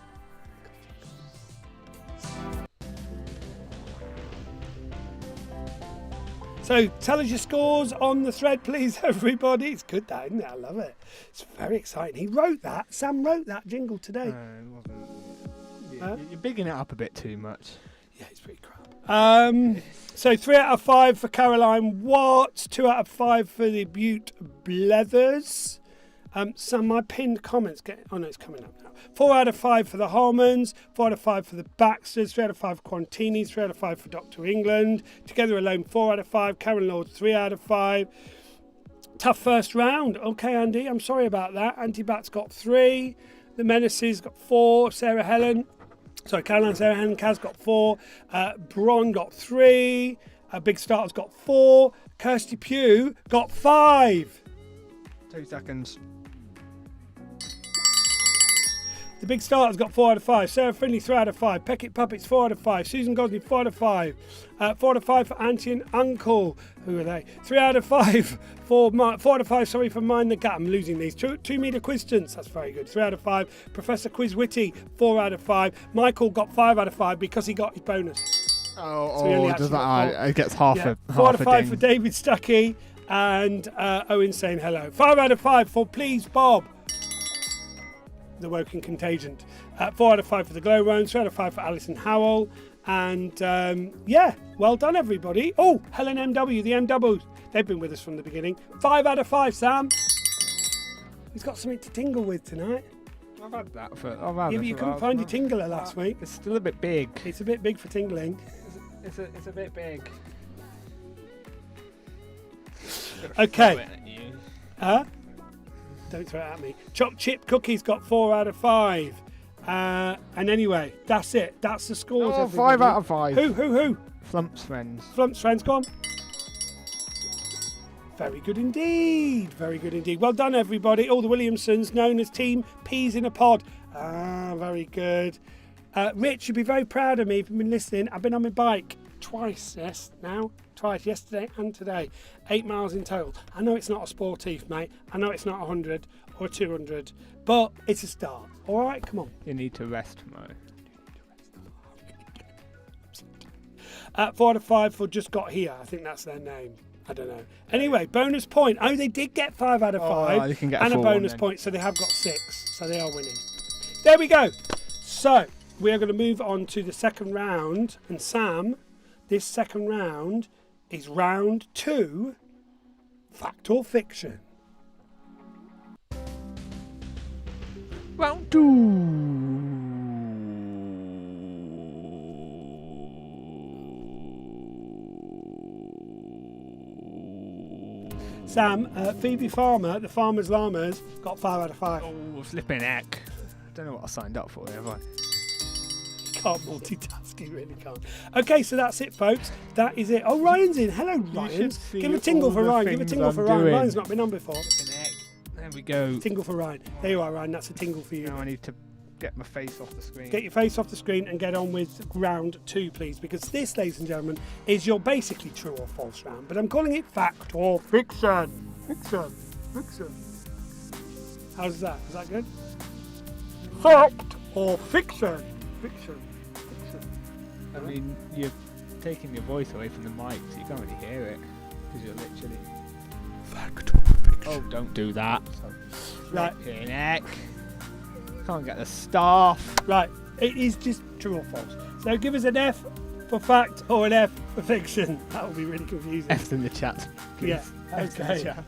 So tell us your scores on the thread, please, everybody. It's good, that, isn't it? I love it. It's very exciting. He wrote that. Sam wrote that jingle today. It wasn't. You're bigging it up a bit too much. Yeah, it's pretty crap. So 3 out of 5 for Caroline Watts, 2 out of 5 for the Butte Blethers. Some my pinned comments it's coming up now. 4 out of 5 for the Holmans, 4 out of 5 for the Baxters, 3 out of 5 for Quantini, 3 out of 5 for Dr. England. Together Alone, 4 out of 5. Karen Lord, 3 out of 5. Tough first round. Okay, Andy, I'm sorry about that. Anti-Bats got 3. The Menaces got 4. Caroline, Sarah Helen, Kaz got 4. Bron got 3. Big Starters got 4. Kirsty Pugh got 5. 2 seconds. The Big Starter's got 4 out of 5. Sarah Finley, 3 out of 5. Peckett Puppets, 4 out of 5. Susan Gosney, 4 out of 5. 4 out of 5 for Auntie and Uncle. Who are they? 3 out of 5 for 4 out of 5, sorry, for Mind the Gap. I'm losing these. 2 meter questions. That's very good. 3 out of 5. Professor Quizwitty, 4 out of 5. Michael got 5 out of 5 because he got his bonus. Does that? It gets half a 4 out of 5 ding. for David Stuckey and Owen saying hello. 5 out of 5 for Please Bob, the Woking Contagion. 4 out of 5 for the Glow Round. 3 out of 5 for Alison Howell. And well done everybody. Oh, Helen MW, the MWs. They've been with us from the beginning. 5 out of 5, Sam. He's got something to tingle with tonight. I've had that for. You couldn't find your tingler last week. It's still a bit big. It's a bit big for tingling. It's a bit big. Okay. Don't throw it at me. Choc Chip Cookies got 4 out of 5. And anyway, that's it. That's the scores. Oh, 5 out of 5. Who? Flump's Friends. Flump's Friends, go on. Very good indeed. Very good indeed. Well done, everybody. All the Williamsons, known as Team Peas in a Pod. Very good. Rich, you'd be very proud of me if you've been listening. I've been on my bike twice, twice, yesterday and today. 8 miles in total. I know it's not a sportive, mate. I know it's not 100 or 200, but it's a start. All right, come on. You need to rest, mate. 4 out of 5 for Just Got Here. I think that's their name. I don't know. Anyway, bonus point. Oh, they did get 5 out of 5. You can get and a bonus point, so they have got 6. So they are winning. There we go. So we are going to move on to the second round. And Sam, this second round is round 2, fact or fiction. Round 2. Sam, Phoebe Farmer, the Farmer's Llamas, got 5 out of 5. Oh, flipping heck. I don't know what I signed up for, have I? Can't multitask, you really can't. Okay, so that's it, folks. That is it. Oh, Ryan's in. Hello, Ryan. Give a tingle for Ryan. Give a tingle for Ryan. Ryan's not been on before. There we go. Tingle for Ryan. There you are, Ryan. That's a tingle for you. Now I need to get my face off the screen. Get your face off the screen and get on with round 2, please, because this, ladies and gentlemen, is your basically true or false round, but I'm calling it fact or fiction. Fiction. How's that? Is that good? Fact or fiction. Fiction. I mean, you're taking your voice away from the mic, so you can't really hear it, because you're literally... Fact or fiction. Oh, don't do that. Right. Neck. Can't get the staff. Right, it is just true or false. So give us an F for fact or an F for fiction. That will be really confusing. F's in the chat, please. Yeah, F's in the okay. chat.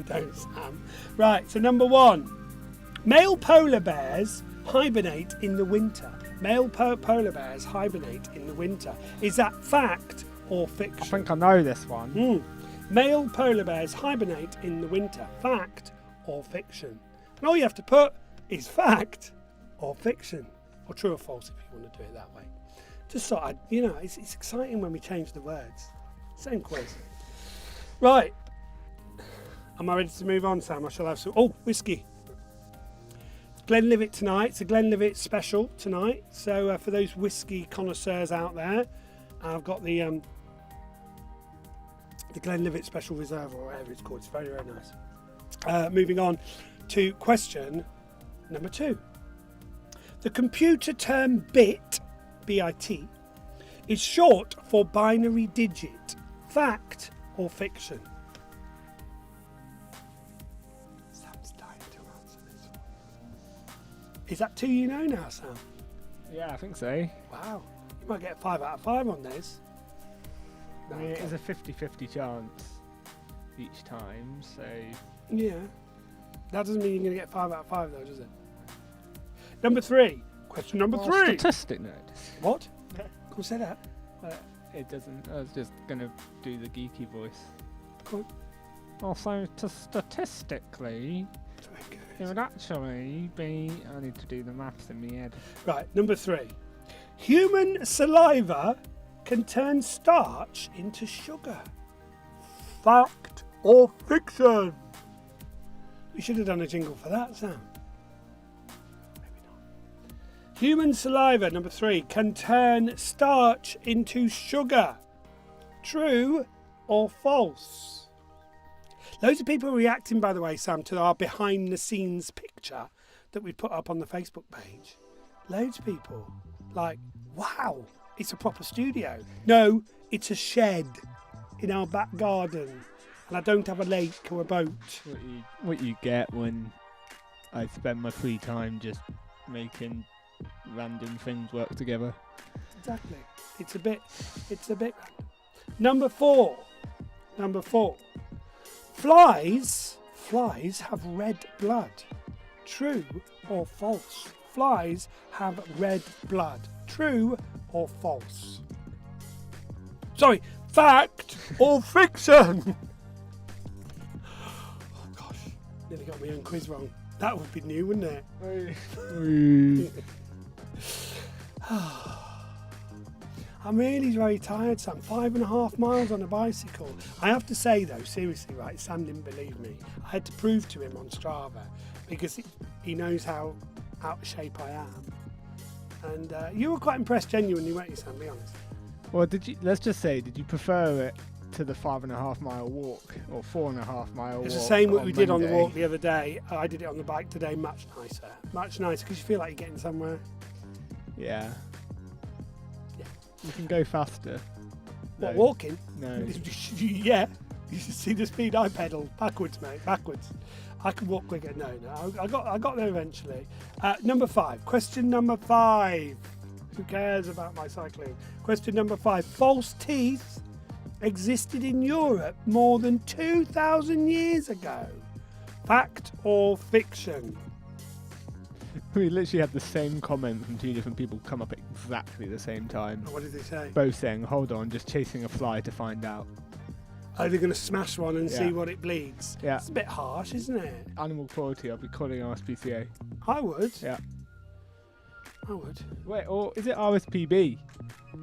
Don't, Sam. Right, so number 1. Male polar bears hibernate in the winter. Male polar bears hibernate in the winter. Is that fact or fiction? I think I know this one. Male polar bears hibernate in the winter. Fact or fiction? And all you have to put is fact or fiction, or true or false if you want to do it that way. Just sort of, it's exciting when we change the words. Same quiz. Right. Am I ready to move on, Sam? I shall have some. Oh, whiskey. Glenlivet tonight. It's a Glenlivet special tonight. So for those whiskey connoisseurs out there, I've got the Glenlivet Special Reserve, or whatever it's called. It's very, very nice. Moving on to question number 2. The computer term bit, B-I-T, is short for binary digit. Fact or fiction? Sam's dying to answer this one. Is that 2 you know now, Sam? Yeah, I think so. Wow. You might get 5 out of 5 on this. I mean, it is a 50-50 chance each time, so... Yeah. That doesn't mean you're going to get 5 out of 5, though, does it? Number 3. Question number 3. Statistic nerd. What? Go say that. It doesn't. I was just going to do the geeky voice. Go on. Also, statistically, it would actually be... I need to do the maths in my head. Right, number 3. Human saliva can turn starch into sugar. Fact or fiction? We should have done a jingle for that, Sam. Maybe not. Human saliva, number 3, can turn starch into sugar. True or false? Loads of people are reacting, by the way, Sam, to our behind the scenes picture that we put up on the Facebook page. Loads of people. Like, wow, it's a proper studio. No, it's a shed in our back garden. And I don't have a lake or a boat. What you get when I spend my free time just making random things work together. Exactly. It's a bit random. Number 4. Flies have red blood. True or false? Flies have red blood. True or false? Sorry, fact or fiction? Oh gosh, nearly got my own quiz wrong. That would be new, wouldn't it? I'm really very tired, Sam. 5.5 miles on a bicycle. I have to say, though, seriously, right, Sam didn't believe me. I had to prove to him on Strava because he knows how out of shape I am. And you were quite impressed, genuinely, weren't you, Sam? Be honest. Well, let's just say, did you prefer it to the 5.5 mile walk or 4.5 mile walk? It's the same what we did on the walk the other day. I did it on the bike today. Much nicer because you feel like you're getting somewhere. Yeah. You can go faster. What, walking? No. Yeah. You should see the speed I pedal. Backwards, mate. Backwards. I can walk quicker. No. I got there eventually. Number 5. Question number 5. Who cares about my cycling? Question number 5. False teeth existed in Europe more than 2,000 years ago. Fact or fiction? We literally had the same comment from 2 different people come up at exactly the same time. What did they say? Both saying, hold on, just chasing a fly to find out. Are they going to smash one and see what it bleeds? Yeah. It's a bit harsh, isn't it? Animal cruelty, I'll be calling RSPCA. I would. Yeah. I would. Wait, or is it RSPB?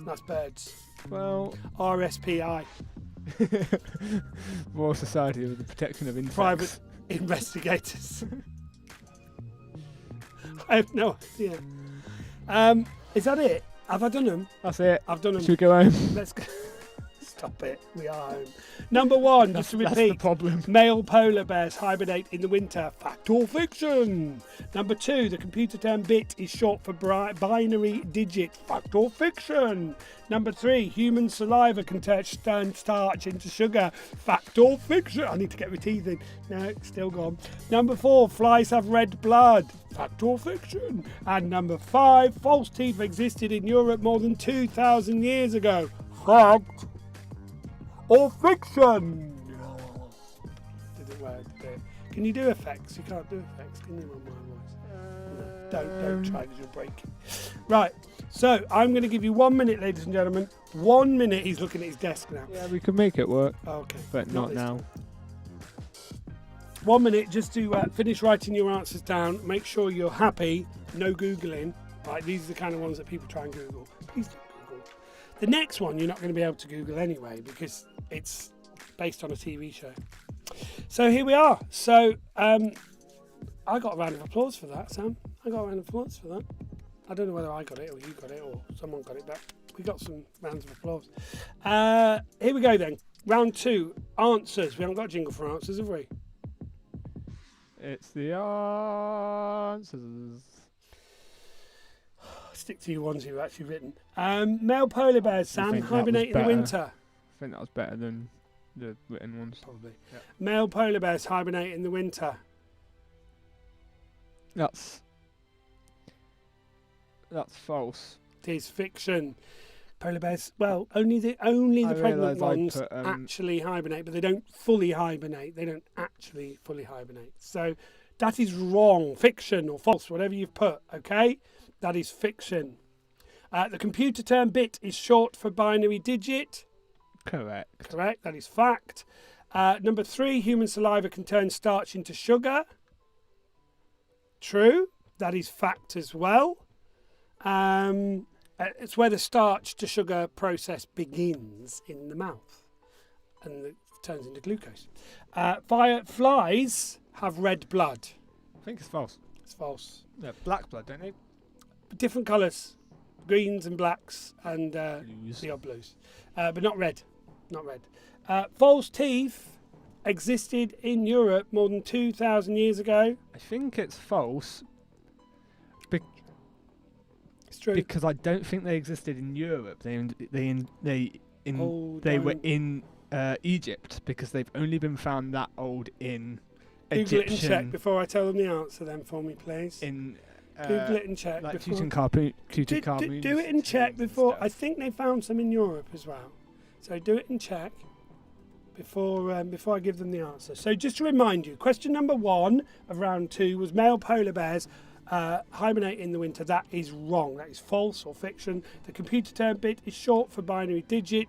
That's birds. Well... RSPI. Royal Society of the Protection of Insects. Private Investigators. I have no idea. Is that it? Have I done them? That's it. I've done them. Should we go home? Let's go. Stop it. We are home. Number 1, just to repeat. That's the problem. Male polar bears hibernate in the winter. Fact or fiction? Number 2, the computer term bit is short for binary digit. Fact or fiction? Number 3, human saliva can turn starch into sugar. Fact or fiction? I need to get my teeth in. No, still gone. Number 4, flies have red blood. Fact or fiction? And number 5, false teeth existed in Europe more than 2,000 years ago. Fact or fiction? Did it work? Can you do effects? You can't do effects, can you, on my voice? No, don't try because you'll break it. Right, so I'm going to give you 1 minute, ladies and gentlemen. 1 minute. He's looking at his desk now. Yeah, we could make it work. Okay. But not now. 1 minute just to finish writing your answers down. Make sure you're happy. No Googling. Right, these are the kind of ones that people try and Google. Please don't Google. The next one you're not going to be able to Google anyway because it's based on a TV show. So here we are. So I got a round of applause for that, Sam. I got a round of applause for that. I don't know whether I got it or you got it or someone got it, but we got some rounds of applause. Here we go then. Round 2. Answers. We haven't got a jingle for answers, have we? It's the answers. Stick to your ones you've actually written. Male polar bears, Sam, hibernate in the winter. I think that was better than the written ones. Probably. Yeah. Male polar bears hibernate in the winter. That's false. It is fiction. Polar bears, well, only the pregnant ones actually hibernate, but they don't fully hibernate. They don't actually fully hibernate. So that is wrong. Fiction or false, whatever you've put, okay? That is fiction. The computer term bit is short for binary digit. Correct. Correct, that is fact. Number 3, human saliva can turn starch into sugar. True, that is fact as well. It's where the starch to sugar process begins in the mouth and it turns into glucose. Flies have red blood. I think it's false. It's false. Yeah, black blood, don't they? different colours, greens and blacks and Blues. the odd blues, but not red. Not red. False teeth existed in Europe more than 2,000 years ago. I think it's false. It's true. Because I don't think they existed in Europe. They were in Egypt, because they've only been found that old in Google Egyptian. it and check before I tell them the answer then for me, please. In Google it and check. like before. Tutankhamun. Do it and check before. I Stuff. think they found some in Europe as well. So do it and check before I give them the answer. So just to remind you, question number 1 of round 2 was male polar bears hibernate in the winter. That is wrong. That is false or fiction. The computer term bit is short for binary digit.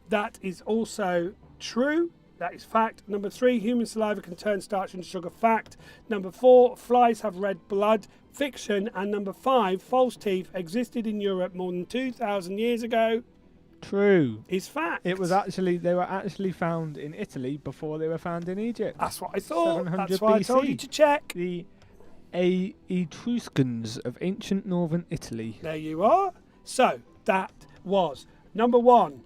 That is also true. That is fact. Number 3, human saliva can turn starch into sugar. Fact. Number 4, flies have red blood. Fiction. And number 5, false teeth existed in Europe more than 2,000 years ago. True. Is fact. They were actually found in Italy before they were found in Egypt. That's what I thought. 700 That's why I told BC. you to check. The Etruscans of ancient northern Italy. There you are. So that was number 1,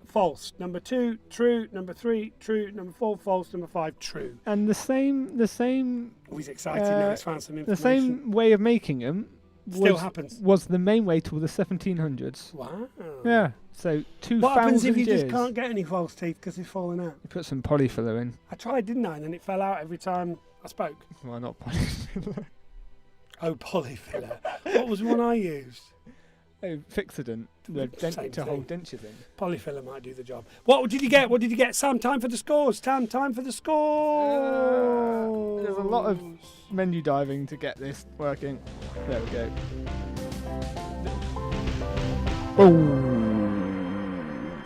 false. Number 2, true. Number 3, true. Number 4, false. Number 5, true. And the same. Oh, he's excited now. He's found some The information. same way of making them Still happens. was the main way till the 1700s. Wow. Yeah. So 2,000 What happens if you years. just can't get any false teeth because they've fallen out? You put some polyfiller in. I tried, didn't I? And then it fell out every time I spoke. Well, not polyfiller. Oh, polyfiller. What was one I used? Oh, Fixodent. The Same to hold thing. dentures in. Polyfiller might do the job. What did you get? What did you get? Sam, time for the scores. Sam, time for the scores. There's a lot of menu diving to get this working. There we go.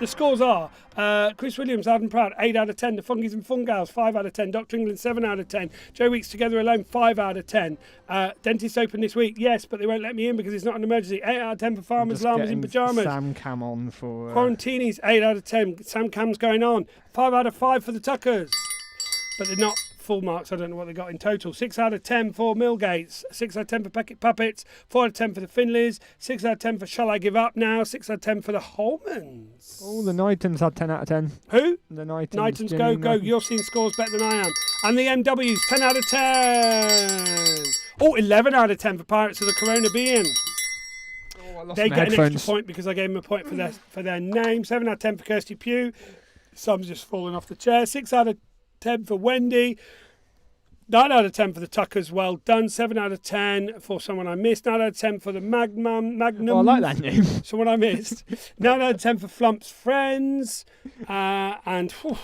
The scores are Chris Williams, Adam Proud, 8 out of 10. The Fungies and Fungals, 5 out of 10. Dr. England, 7 out of 10. Joe Weeks Together Alone, 5 out of 10. Dentist open this week, yes, but they won't let me in because it's not an emergency. 8 out of 10 for Farmers, Just Llamas in getting Pyjamas. Sam Cam on for... Quarantinis, 8 out of 10. Sam Cam's going on. 5 out of 5 for the Tuckers. But they're not full marks. I don't know what they got in total. 6 out of 10 for Millgates. 6 out of 10 for Peckett Puppets. 4 out of 10 for the Finleys. 6 out of 10 for Shall I Give Up Now. 6 out of 10 for the Holmans. Oh, the Knightons had 10 out of 10. Who? The Knightons. Knightons, Jimmy go. Knightons. You're seeing scores better than I am. And the MWs, 10 out of 10. Oh, 11 out of 10 for Pirates of the Corona Being. Oh, I lost They my get an headphones. extra point because I gave them a point for their name. 7 out of 10 for Kirsty Pugh. Some's just fallen off the chair. 6 out of 10 for Wendy. 9 out of 10 for the Tuckers, well done. 7 out of 10 for someone I missed. 9 out of 10 for the Magnum. Oh, I like that name. Someone I missed. 9 out of 10 for Flump's Friends. And whew,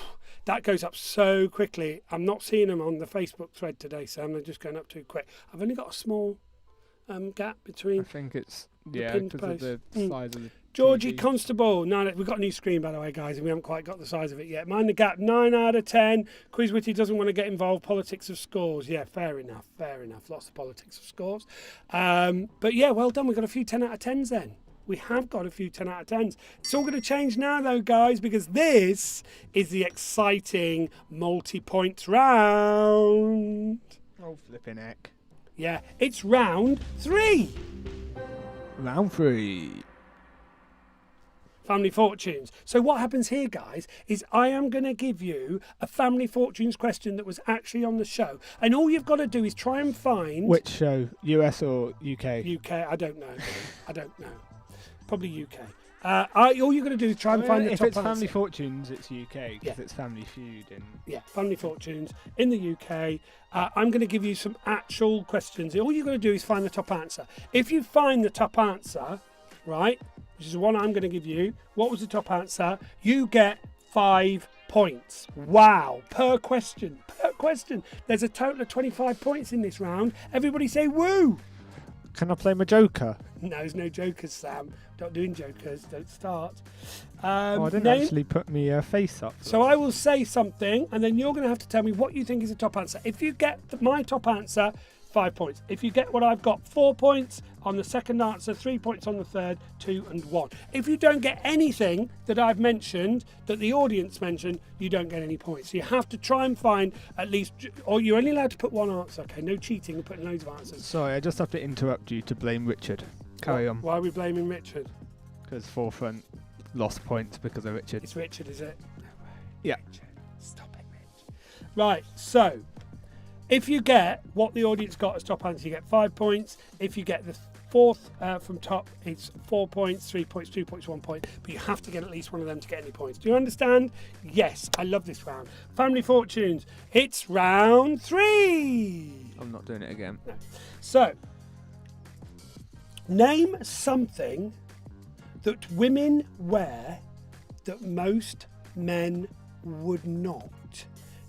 that goes up so quickly. I'm not seeing them on the Facebook thread today, Sam. They're just going up too quick. I've only got a small gap I between. think it's, The yeah, pinned because of the post. size of the Georgie TV. Constable. No, we've got a new screen, by the way, guys, and we haven't quite got the size of it yet. Mind the gap. 9 out of 10. Quizwitty doesn't want to get involved. Politics of scores. Yeah, fair enough. Lots of politics of scores. But yeah, well done. We've got a few 10 out of 10s then. We have got a few 10 out of 10s. It's all going to change now, though, guys, because this is the exciting multi-points round. Oh, flipping heck. Yeah, it's round 3. Round 3. Family fortunes. So what happens here, guys, is I am going to give you a family fortunes question that was actually on the show. And all you've got to do is try and find... Which show? US or UK? UK, I don't know. Probably UK. All you're going to do is try and find the if top it's answer. Family Fortunes, it's UK, because Yeah. it's Family Feud. And Yeah, family fortunes in the UK. I'm going to give you some actual questions. All you've got to do is find the top answer. If you find the top answer, right, which is the one I'm going to give you, what was the top answer? You get 5 points. Wow, per question. There's a total of 25 points in this round. Everybody say woo. Can I play my Joker? No, there's no jokers, Sam. Not doing jokers. Don't start. I didn't name- actually put my face up. So I will say something, and then you're going to have to tell me what you think is the top answer. If you get my top answer, 5 points. If you get what I've got, 4 points on the second answer, 3 points on the third, 2 and 1. If you don't get anything that I've mentioned, that the audience mentioned, you don't get any points. So you have to try and find at least, or you're only allowed to put one answer, okay? No cheating and putting loads of answers. Sorry, I just have to interrupt you to blame Richard. Carry on. Why are we blaming Richard? Because Forefront lost points because of Richard. It's Richard, is it? Yeah. Richard. Stop it, Rich. Right, so if you get what the audience got as top answer, you get 5 points. If you get the fourth from top, it's 4 points, 3 points, 2 points, 1 point. But you have to get at least one of them to get any points. Do you understand? Yes, I love this round. Family Fortunes, it's round 3. I'm not doing it again. No. So, name something that women wear that most men would not.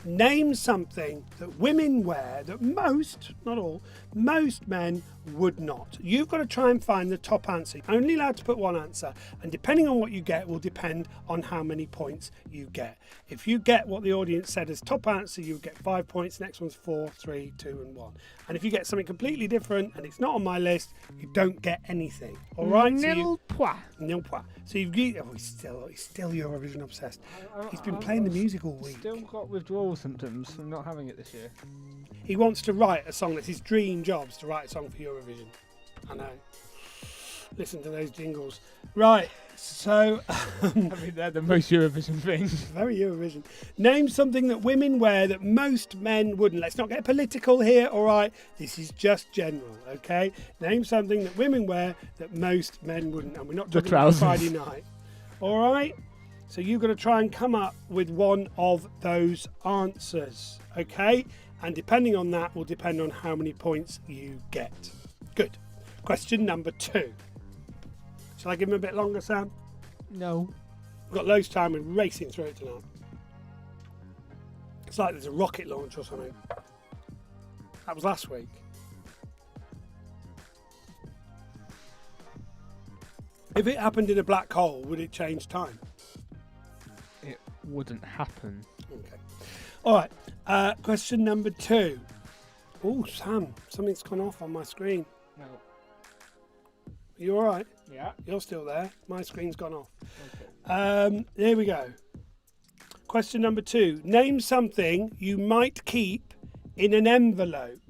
Name something that women wear that most, not all, most men would not. You've got to try and find the top answer. You're only allowed to put one answer, and depending on what you get will depend on how many points you get. If you get what the audience said as top answer, you get 5 points. Next one's 4, 3, 2 and 1. And if you get something completely different and it's not on my list, you don't get anything. All right? Nil point. Nil point. So you've he's still Eurovision obsessed. He's been playing the music all week. Still got withdrawal symptoms from not having it this year. He wants to write a song. That's his dream job, to write a song for Eurovision. I know. Listen to those jingles. Right, so... I mean, they're the most Eurovision things. Very Eurovision. Name something that women wear that most men wouldn't. Let's not get political here, all right? This is just general, okay? Name something that women wear that most men wouldn't. And we're not talking about Friday night. All right? So you've got to try and come up with one of those answers, okay? And depending on that will depend on how many points you get. Good. Question number 2. Shall I give him a bit longer, Sam? No. We've got loads of time. We're racing through it tonight. It's like there's a rocket launch or something. That was last week. If it happened in a black hole, would it change time? It wouldn't happen. Okay. All right. Question number 2. Oh, Sam, something's gone off on my screen. No. Are you all right? Yeah. You're still there. My screen's gone off. Okay. There we go. Question number 2. Name something you might keep in an envelope.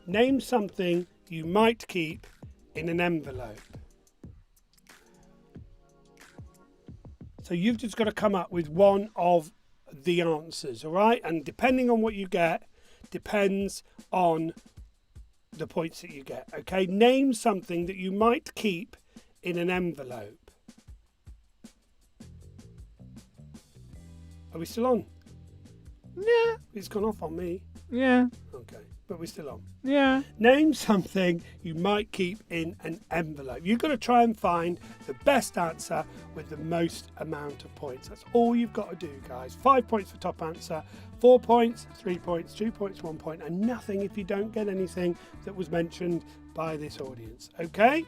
Name something you might keep in an envelope. So you've just got to come up with one of the answers, all right? And depending on what you get, depends on the points that you get, okay? Name something that you might keep in an envelope. Are we still on? Yeah. It's gone off on me. Yeah. Okay, but we're still on. Yeah. Name something you might keep in an envelope. You've got to try and find the best answer with the most amount of points. That's all you've got to do, guys. 5 points for top answer, 4 points, 3 points, 2 points, 1 point, and nothing if you don't get anything that was mentioned by this audience. Okay?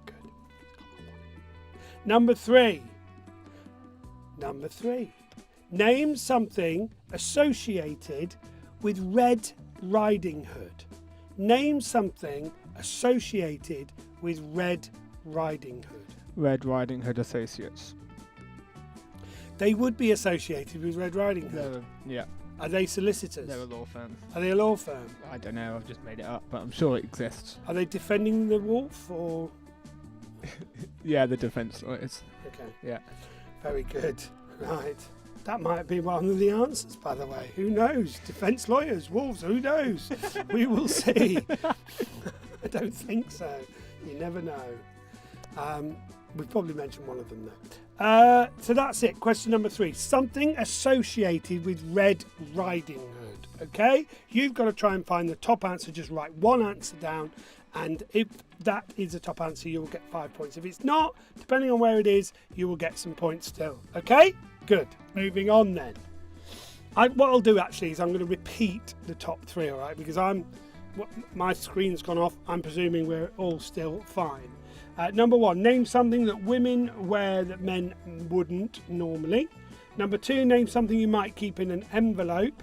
Good. Number 3. Name something associated with Red Riding Hood. Name something associated with Red Riding Hood. Red Riding Hood Associates. They would be associated with Red Riding Hood. Yeah. Are they solicitors? They're a law firm. Are they a law firm? I don't know, I've just made it up, but I'm sure it exists. Are they defending the wolf or...? Yeah, the defence lawyers. Okay. Yeah. Very good. Right. That might be one of the answers, by the way. Who knows? Defence lawyers, wolves, who knows? We will see. I don't think so. You never know. We've probably mentioned one of them though. So that's it. Question number 3. Something associated with Red Riding Hood. Okay? You've got to try and find the top answer. Just write one answer down. And if that is a top answer, you will get 5 points. If it's not, depending on where it is, you will get some points still. Okay? Good. Moving on then. What I'll do actually is I'm going to repeat the top 3, all right? Because my screen's gone off. I'm presuming we're all still fine. Number 1, name something that women wear that men wouldn't normally. Number 2, name something you might keep in an envelope.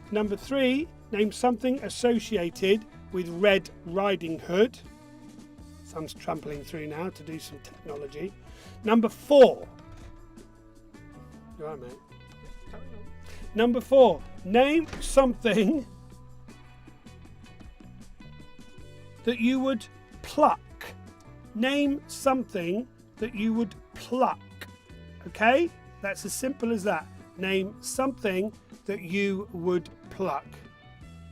Number 3, name something associated with Red Riding Hood. Sam's trampling through now to do some technology. Number 4. You all right, mate? Number 4, name something that you would pluck. Name something that you would pluck. Okay? That's as simple as that. Name something that you would pluck.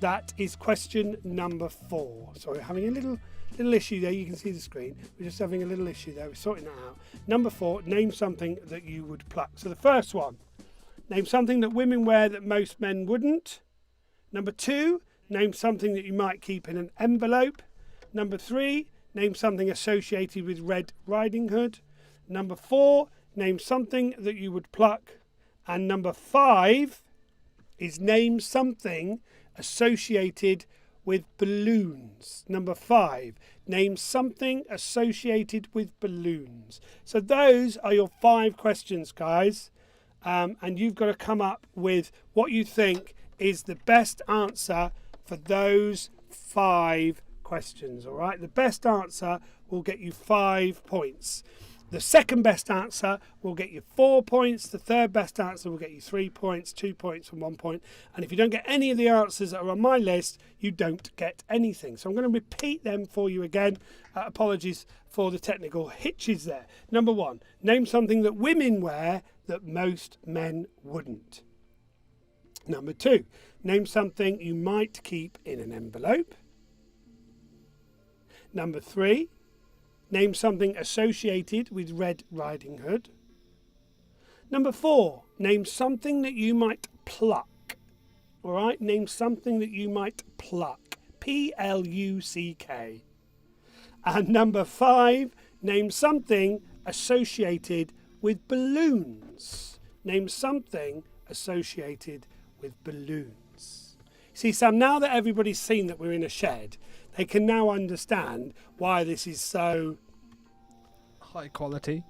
That is question number 4. Sorry, having a little issue there. You can see the screen. We're just having a little issue there. We're sorting that out. Number 4, name something that you would pluck. So the first one, name something that women wear that most men wouldn't. Number 2, name something that you might keep in an envelope. Number 3, name something associated with Red Riding Hood. Number 4, name something that you would pluck. And number 5 is name something associated with balloons. Number 5, name something associated with balloons. So those are your 5 questions, guys. And you've got to come up with what you think is the best answer for those 5 questions. All right, the best answer will get you 5 points. The second best answer will get you 4 points. The third best answer will get you 3 points, 2 points and 1 point. And if you don't get any of the answers that are on my list, you don't get anything. So I'm going to repeat them for you again. Apologies for the technical hitches there. Number 1, name something that women wear that most men wouldn't. Number 2, name something you might keep in an envelope. Number 3, name something associated with Red Riding Hood. Number 4, name something that you might pluck. All right, name something that you might pluck. P-L-U-C-K. And number 5, name something associated with balloons. Name something associated with balloons. See, Sam, now that everybody's seen that we're in a shed, they can now understand why this is so high quality.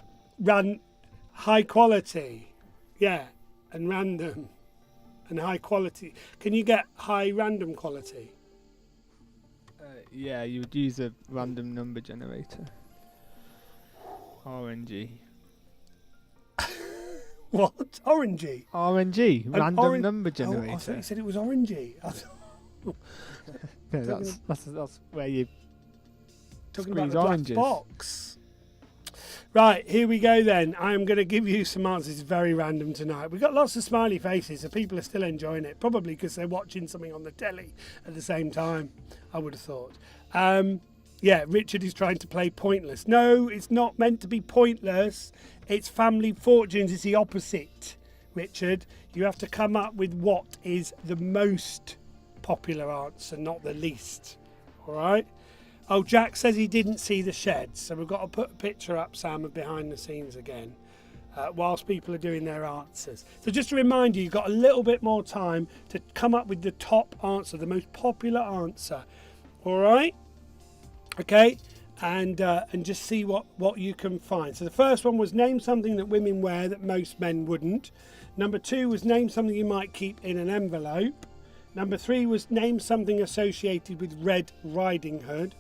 High quality, yeah, and random, and high quality. Can you get high random quality? Yeah, you would use a random number generator. RNG. What? Orangey? RNG, random number generator. Oh, I thought you said it was orangey. No, that's where you talking squeeze about the oranges. black box. Right, here we go then. I'm going to give you some answers very random tonight. We've got lots of smiley faces, so people are still enjoying it, probably because they're watching something on the telly at the same time, I would have thought. Yeah, Richard is trying to play pointless. No, it's not meant to be pointless. It's Family Fortunes. It's the opposite, Richard. You have to come up with what is the most popular answer, not the least. All right? Oh, Jack says he didn't see the shed, so we've got to put a picture up, Sam, of behind the scenes again, whilst people are doing their answers. So just to remind you, you've got a little bit more time to come up with the top answer, the most popular answer. All right? Okay? And just see what you can find. So the first one was name something that women wear that most men wouldn't. Number 2 was name something you might keep in an envelope. Number 3 was name something associated with Red Riding Hood.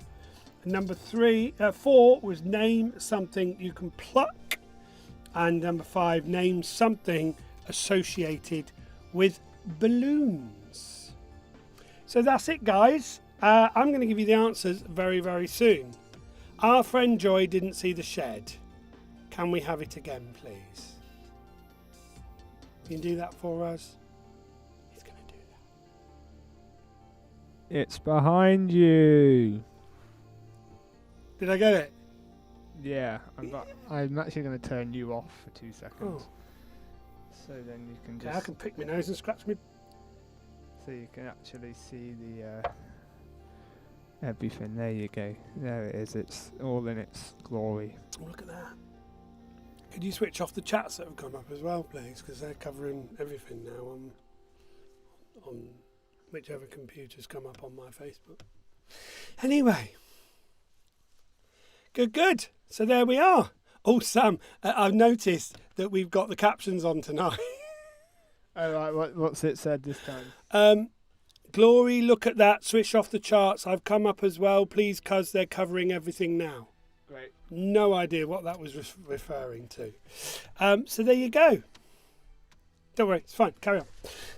Number 4 was name something you can pluck. And number 5, name something associated with balloons. So that's it, guys. I'm going to give you the answers very, very soon. Our friend Joy didn't see the shed. Can we have it again, please? Can you do that for us? He's going to do that. It's behind you. Did I get it? Yeah, I'm actually going to turn you off for 2 seconds. Oh. So then you can Okay, I can pick my nose and scratch me. So you can actually see the everything. There you go. There it is. It's all in its glory. Oh, look at that. Could you switch off the chats that have come up as well, please? Because they're covering everything now on whichever computers come up on my Facebook. Anyway. Good. So there we are. Oh, Sam, I've noticed that we've got the captions on tonight. All right, what's it said this time? Glory, look at that. Switch off the charts. I've come up as well. Please, cuz they're covering everything now. Great. No idea what that was referring to. So there you go. Don't worry, it's fine. Carry on.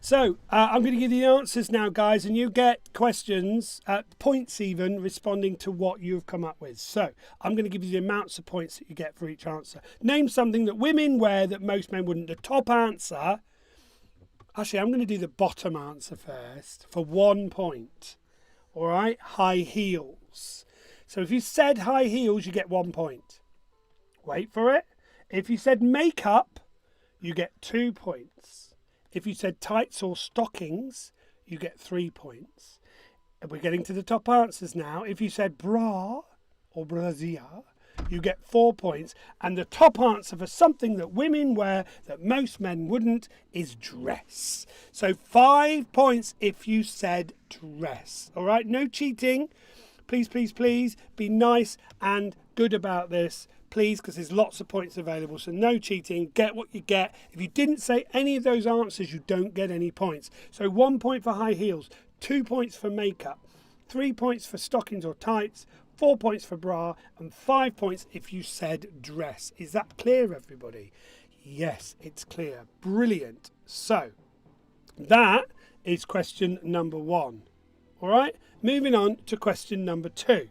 So I'm going to give you the answers now, guys, and you get questions, points even, responding to what you've come up with. So I'm going to give you the amounts of points that you get for each answer. Name something that women wear that most men wouldn't. The top answer... Actually, I'm going to do the bottom answer first for 1 point. All right? High heels. So if you said high heels, you get 1 point. Wait for it. If you said makeup, you get 2 points. If you said tights or stockings, you get 3 points. And we're getting to the top answers now. If you said bra or brassiere, you get 4 points. And the top answer for something that women wear that most men wouldn't is dress. So 5 points if you said dress. All right, no cheating. Please, please, please be nice and good about this. Please, because there's lots of points available. So no cheating. Get what you get. If you didn't say any of those answers, you don't get any points. So 1 point for high heels, 2 points for makeup, 3 points for stockings or tights, 4 points for bra, and 5 points if you said dress. Is that clear, everybody? Yes, it's clear. Brilliant. So that is question number 1. All right, moving on to question number 2.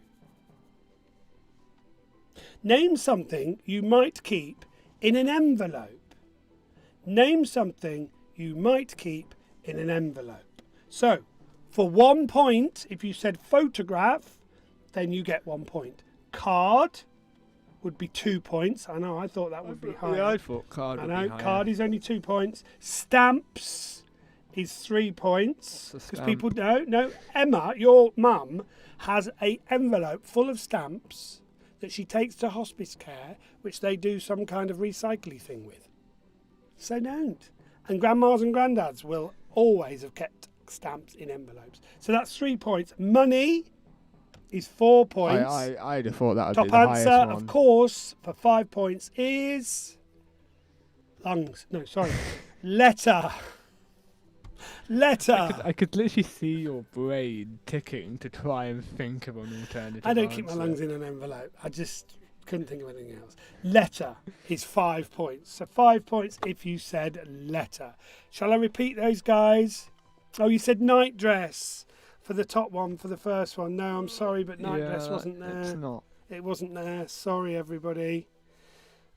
Name something you might keep in an envelope. Name something you might keep in an envelope. So, for 1 point, if you said photograph, then you get 1 point. Card would be 2 points. I know, I thought that would be higher. Yeah, I thought card would be higher. Card is only 2 points. Stamps is 3 points. Because people no. Emma, your mum, has an envelope full of stamps that she takes to hospice care, which they do some kind of recycling thing with. So don't. And grandmas and granddads will always have kept stamps in envelopes. So that's 3 points. Money is 4 points. I'd have thought that would be the highest one. Top answer, of course, for 5 points is... lungs. No, sorry. Letter. I could literally see your brain ticking to try and think of an alternative I don't answer. keep my lungs in an envelope. I just couldn't think of anything else. Letter is 5 points. So 5 points if you said letter. Shall I repeat those, guys? Oh, you said night dress for the top one, for the first one. No, I'm sorry, but night dress wasn't there. It's not. It wasn't there. Sorry, everybody.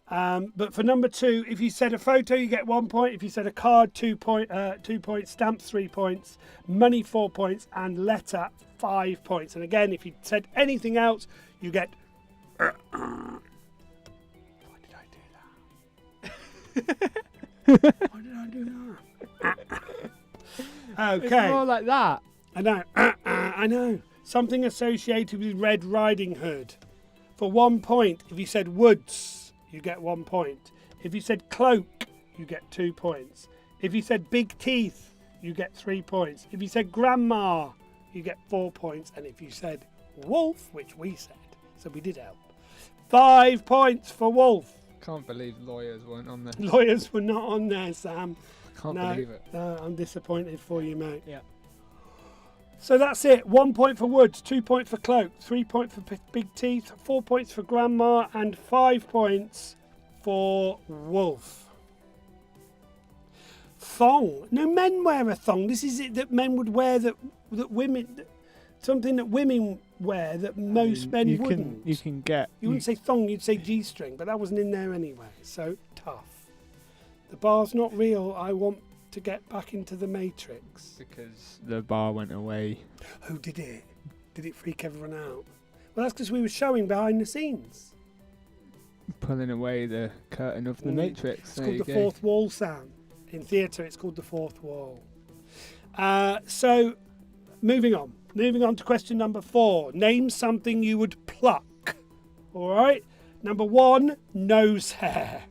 But for number 2, if you said a photo, you get 1 point. If you said a card, 2 points. Stamps, 3 points. Money, 4 points. And letter, 5 points. And again, if you said anything else, you get... Why did I do that? Why did I do that? Okay. It's more like that. I know. I know. Something associated with Red Riding Hood. For 1 point, if you said woods, you get 1 point. If you said cloak, you get 2 points. If you said big teeth, you get 3 points. If you said grandma, you get 4 points. And if you said wolf, which we said, so we did help, 5 points for wolf. Can't believe lawyers weren't on there. Lawyers were not on there, Sam. Can't believe it. No, I'm disappointed for you, mate. Yeah. So that's it. 1 point for woods, 2 points for cloak, 3 points for big teeth, 4 points for grandma, and 5 points for wolf. Thong. No, men wear a thong. This is it that men would wear that women... Something that women wear that most men wouldn't. You can get... You wouldn't say thong, you'd say G-string, but that wasn't in there anyway. So, tough. The bar's not real. I want to get back into the Matrix. Because the bar went away. Oh, did it? Did it freak everyone out? Well, that's because we were showing behind the scenes. Pulling away the curtain of the Matrix. It's called the fourth wall, Sam. In theatre, it's called the fourth wall. So, moving on. Moving on to question number 4. Name something you would pluck. All right? Number 1, nose hair.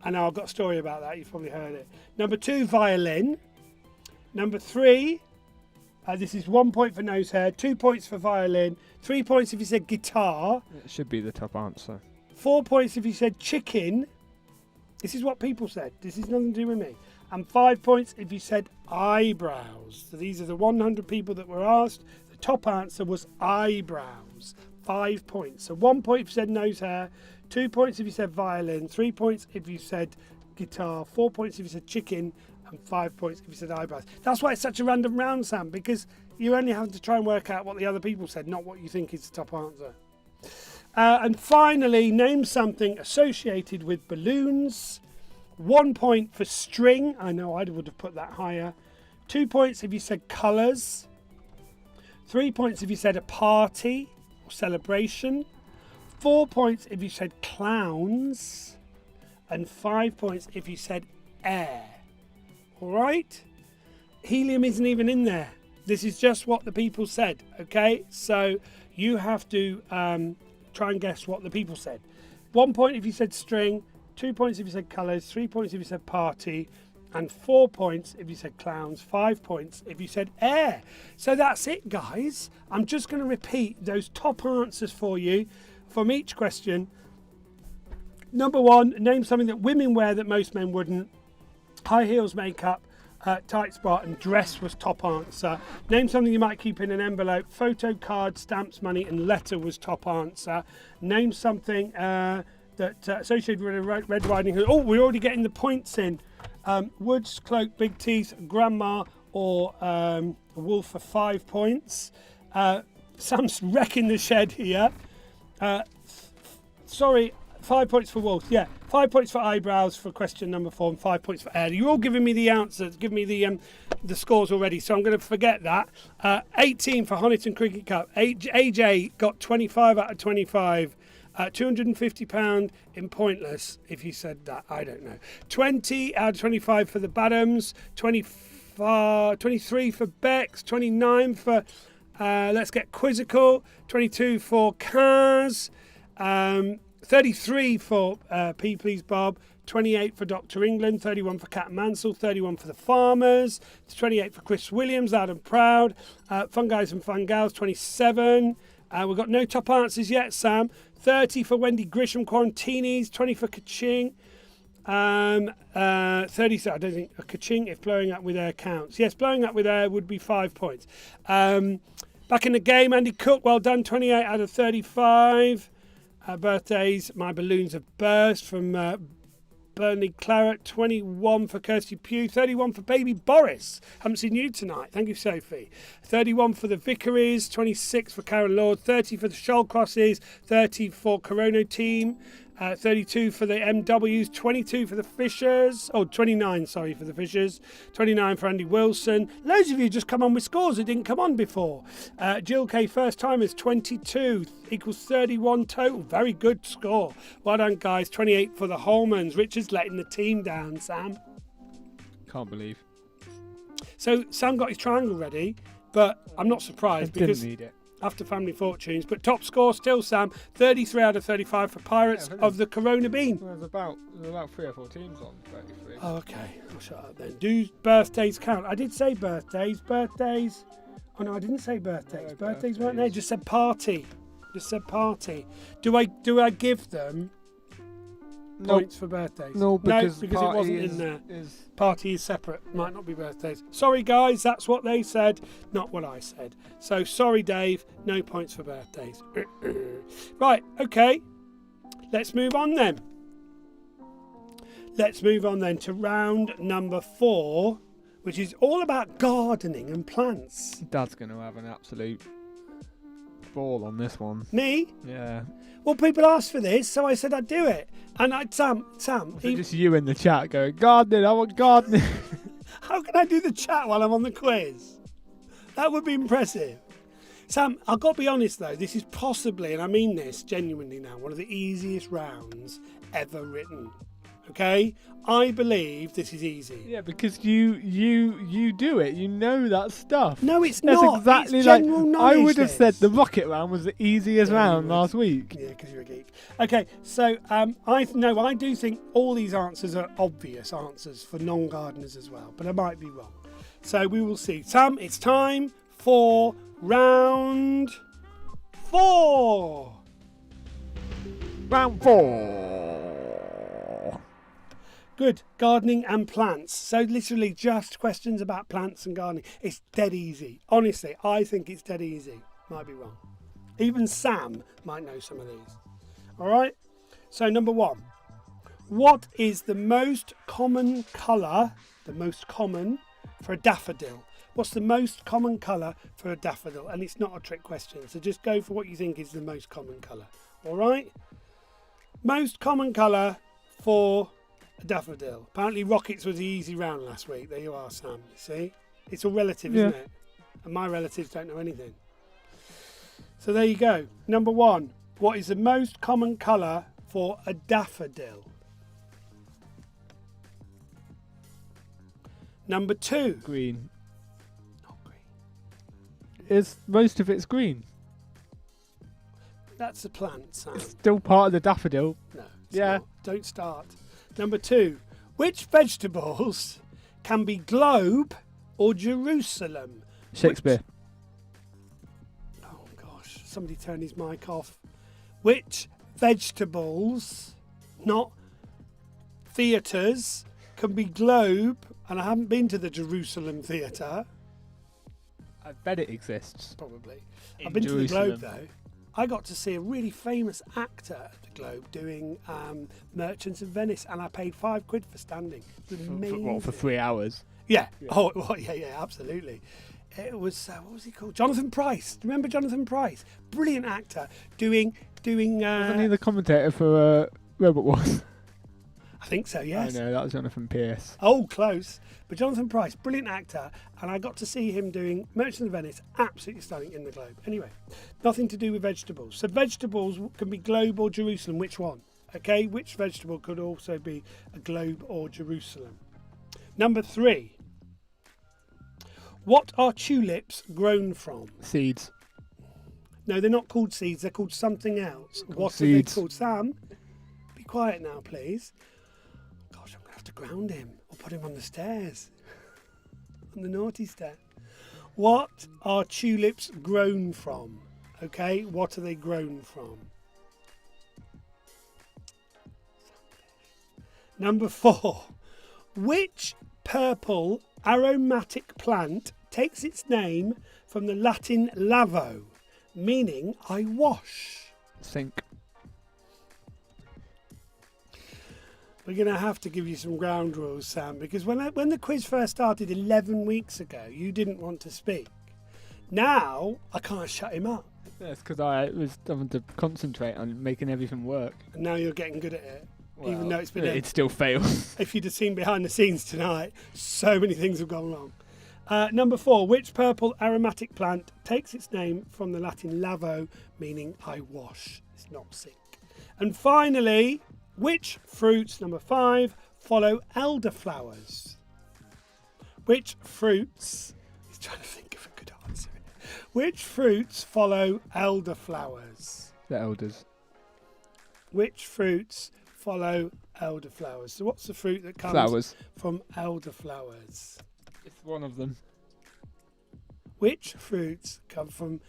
I know, I've got a story about that. You've probably heard it. Number 2, violin. Number 3, this is 1 point for nose hair, 2 points for violin, 3 points if you said guitar. It should be the top answer. 4 points if you said chicken. This is what people said. This is nothing to do with me. And 5 points if you said eyebrows. So these are the 100 people that were asked. The top answer was eyebrows. 5 points. So 1 point if you said nose hair. 2 points if you said violin. 3 points if you said guitar. 4 points if you said chicken. And 5 points if you said eyebrows. That's why it's such a random round, Sam, because you only have to try and work out what the other people said, not what you think is the top answer. And finally, name something associated with balloons. 1 point for string. I know I would have put that higher. 2 points if you said colours. 3 points if you said a party or celebration. 4 points if you said clowns. And 5 points if you said air. All right? Helium isn't even in there. This is just what the people said. Okay? So you have to try and guess what the people said. 1 point if you said string. 2 points if you said colours, 3 points if you said party, and 4 points if you said clowns, 5 points if you said air. So that's it, guys. I'm just going to repeat those top answers for you from each question. Number 1, name something that women wear that most men wouldn't. High heels, makeup, tight spot, and dress was top answer. Name something you might keep in an envelope. Photo, card, stamps, money, and letter was top answer. Name something that associated with a Red Riding Hood. Oh, we're already getting the points in. Woods, cloak, big teeth, grandma, or a wolf for 5 points. Sam's wrecking the shed here. Sorry, 5 points for wolf. Yeah, 5 points for eyebrows for question number 4, and 5 points for air. You're all giving me the answers, giving me the scores already, so I'm going to forget that. 18 for Honiton Cricket Cup. AJ got 25 out of 25. £250 in pointless, if you said that, I don't know. 20 out of 25 for the Badhams, 23 for Bex, 29 for Let's Get Quizzical, 22 for Cars, 33 for Please Bob, 28 for Dr. England, 31 for Cat Mansell, 31 for the Farmers, 28 for Chris Williams, Loud and Proud, Fun Guys and Fun Gals, 27. We've got no top answers yet, Sam. 30 for Wendy Grisham, Quarantinis, 20 for Kaching. 30, I don't think a Kaching if blowing up with air counts. Yes, blowing up with air would be 5 points. Back in the game, Andy Cook, well done, 28 out of 35. Birthdays, my balloons have burst from Burnley Claret, 21 for Kirsty Pugh, 31 for Baby Boris. Haven't seen you tonight. Thank you, Sophie. 31 for the Vicaries, 26 for Karen Lord, 30 for the Shoalcrosses, 30 for Corona Team, 32 for the MWs, 22 for the Fishers, 29, sorry, for the Fishers, 29 for Andy Wilson. Loads of you just come on with scores that didn't come on before. Jill K, first time is 22, equals 31 total. Very good score. Well done, guys. 28 for the Holmans. Richard's letting the team down, Sam. Can't believe. So Sam got his triangle ready, but I'm not surprised because didn't need it. After Family Fortunes, but top score still, Sam, 33 out of 35 for Pirates of the Corona Bean. Well, there's about 3 or 4 teams on 33. Oh, okay. I'll shut up then. Do birthdays count? I did say birthdays. Birthdays. Oh no, I didn't say birthdays. No, birthdays weren't there. Just said party. Do I give them points for birthdays? No, because it wasn't in there. Party is separate. Might not be birthdays. Sorry, guys. That's what they said, not what I said. So sorry, Dave. No points for birthdays. Right. Okay. Let's move on then. To round number 4, which is all about gardening and plants. Dad's going to have an absolute ball on this one. Me? Yeah. Well, people asked for this, so I said I'd do it. And Sam. Just you in the chat going, gardening, I want gardening. How can I do the chat while I'm on the quiz? That would be impressive. Sam, I've got to be honest though, this is possibly, and I mean this genuinely now, one of the easiest rounds ever written. Okay? I believe this is easy. Yeah, because you do it. You know that stuff. No, it's That's not. Exactly it's like general knowledge. I would have said the rocket round was the easiest round last week. Yeah, because you're a geek. Okay, so I do think all these answers are obvious answers for non-gardeners as well, but I might be wrong. So we will see. Sam, it's time for round 4. Round 4. Good. Gardening and plants. So literally just questions about plants and gardening. It's dead easy. Honestly, I think it's dead easy. Might be wrong. Even Sam might know some of these. All right. So number 1. What is the most common colour, for a daffodil? What's the most common colour for a daffodil? And it's not a trick question, so just go for what you think is the most common colour. All right? Most common colour for a daffodil. Apparently rockets was the easy round last week. There you are, Sam. You see? It's all relative, isn't it? And my relatives don't know anything. So there you go. Number 1. What is the most common colour for a daffodil? Number 2. Green. Not green. Most of it's green. That's a plant, Sam. It's still part of the daffodil. No. Not. Don't start. Number 2. Which vegetables can be globe or Jerusalem? Shakespeare. Oh gosh, somebody turn his mic off. Which vegetables, not theatres, can be globe? And I haven't been to the Jerusalem Theatre. I bet it exists. Probably. I've been to the Globe though. I got to see a really famous actor at the Globe doing Merchants of Venice, and I paid £5 for standing. It was amazing. For 3 hours? Yeah. Oh, well, yeah, absolutely. It was what was he called? Jonathan Pryce. Remember Jonathan Pryce? Brilliant actor doing. Wasn't he the commentator for Robot Wars? I think so, yes. I know, that was Jonathan Pierce. Oh, close. But Jonathan Pryce, brilliant actor, and I got to see him doing Merchants of Venice, absolutely stunning in the Globe. Anyway, nothing to do with vegetables. So vegetables can be globe or Jerusalem. Which one? Okay, which vegetable could also be a globe or Jerusalem? Number 3. What are tulips grown from? Seeds. No, they're not called seeds. They're called something else. What seeds. are they called? Sam, be quiet now, please. Gosh, I'm going to have to ground him or put him on the stairs. On the naughty step. What are tulips grown from? Okay, what are they grown from? Number 4. Which purple aromatic plant takes its name from the Latin lavo, meaning I wash? Sink. We're going to have to give you some ground rules, Sam, because when the quiz first started 11 weeks ago, you didn't want to speak. Now, I can't shut him up. That's because I was having to concentrate on making everything work. And now you're getting good at it, Well, even though it's been... It still fails. If you'd have seen behind the scenes tonight, so many things have gone wrong. Number 4, which purple aromatic plant takes its name from the Latin lavo, meaning I wash? It's not sink. And finally, which fruits, number 5, follow elderflowers? Which fruits... He's trying to think of a good answer. Which fruits follow elderflowers? The elders. Which fruits follow elderflowers? So what's the fruit that comes Flowers. from elderflowers? It's one of them. Which fruits come from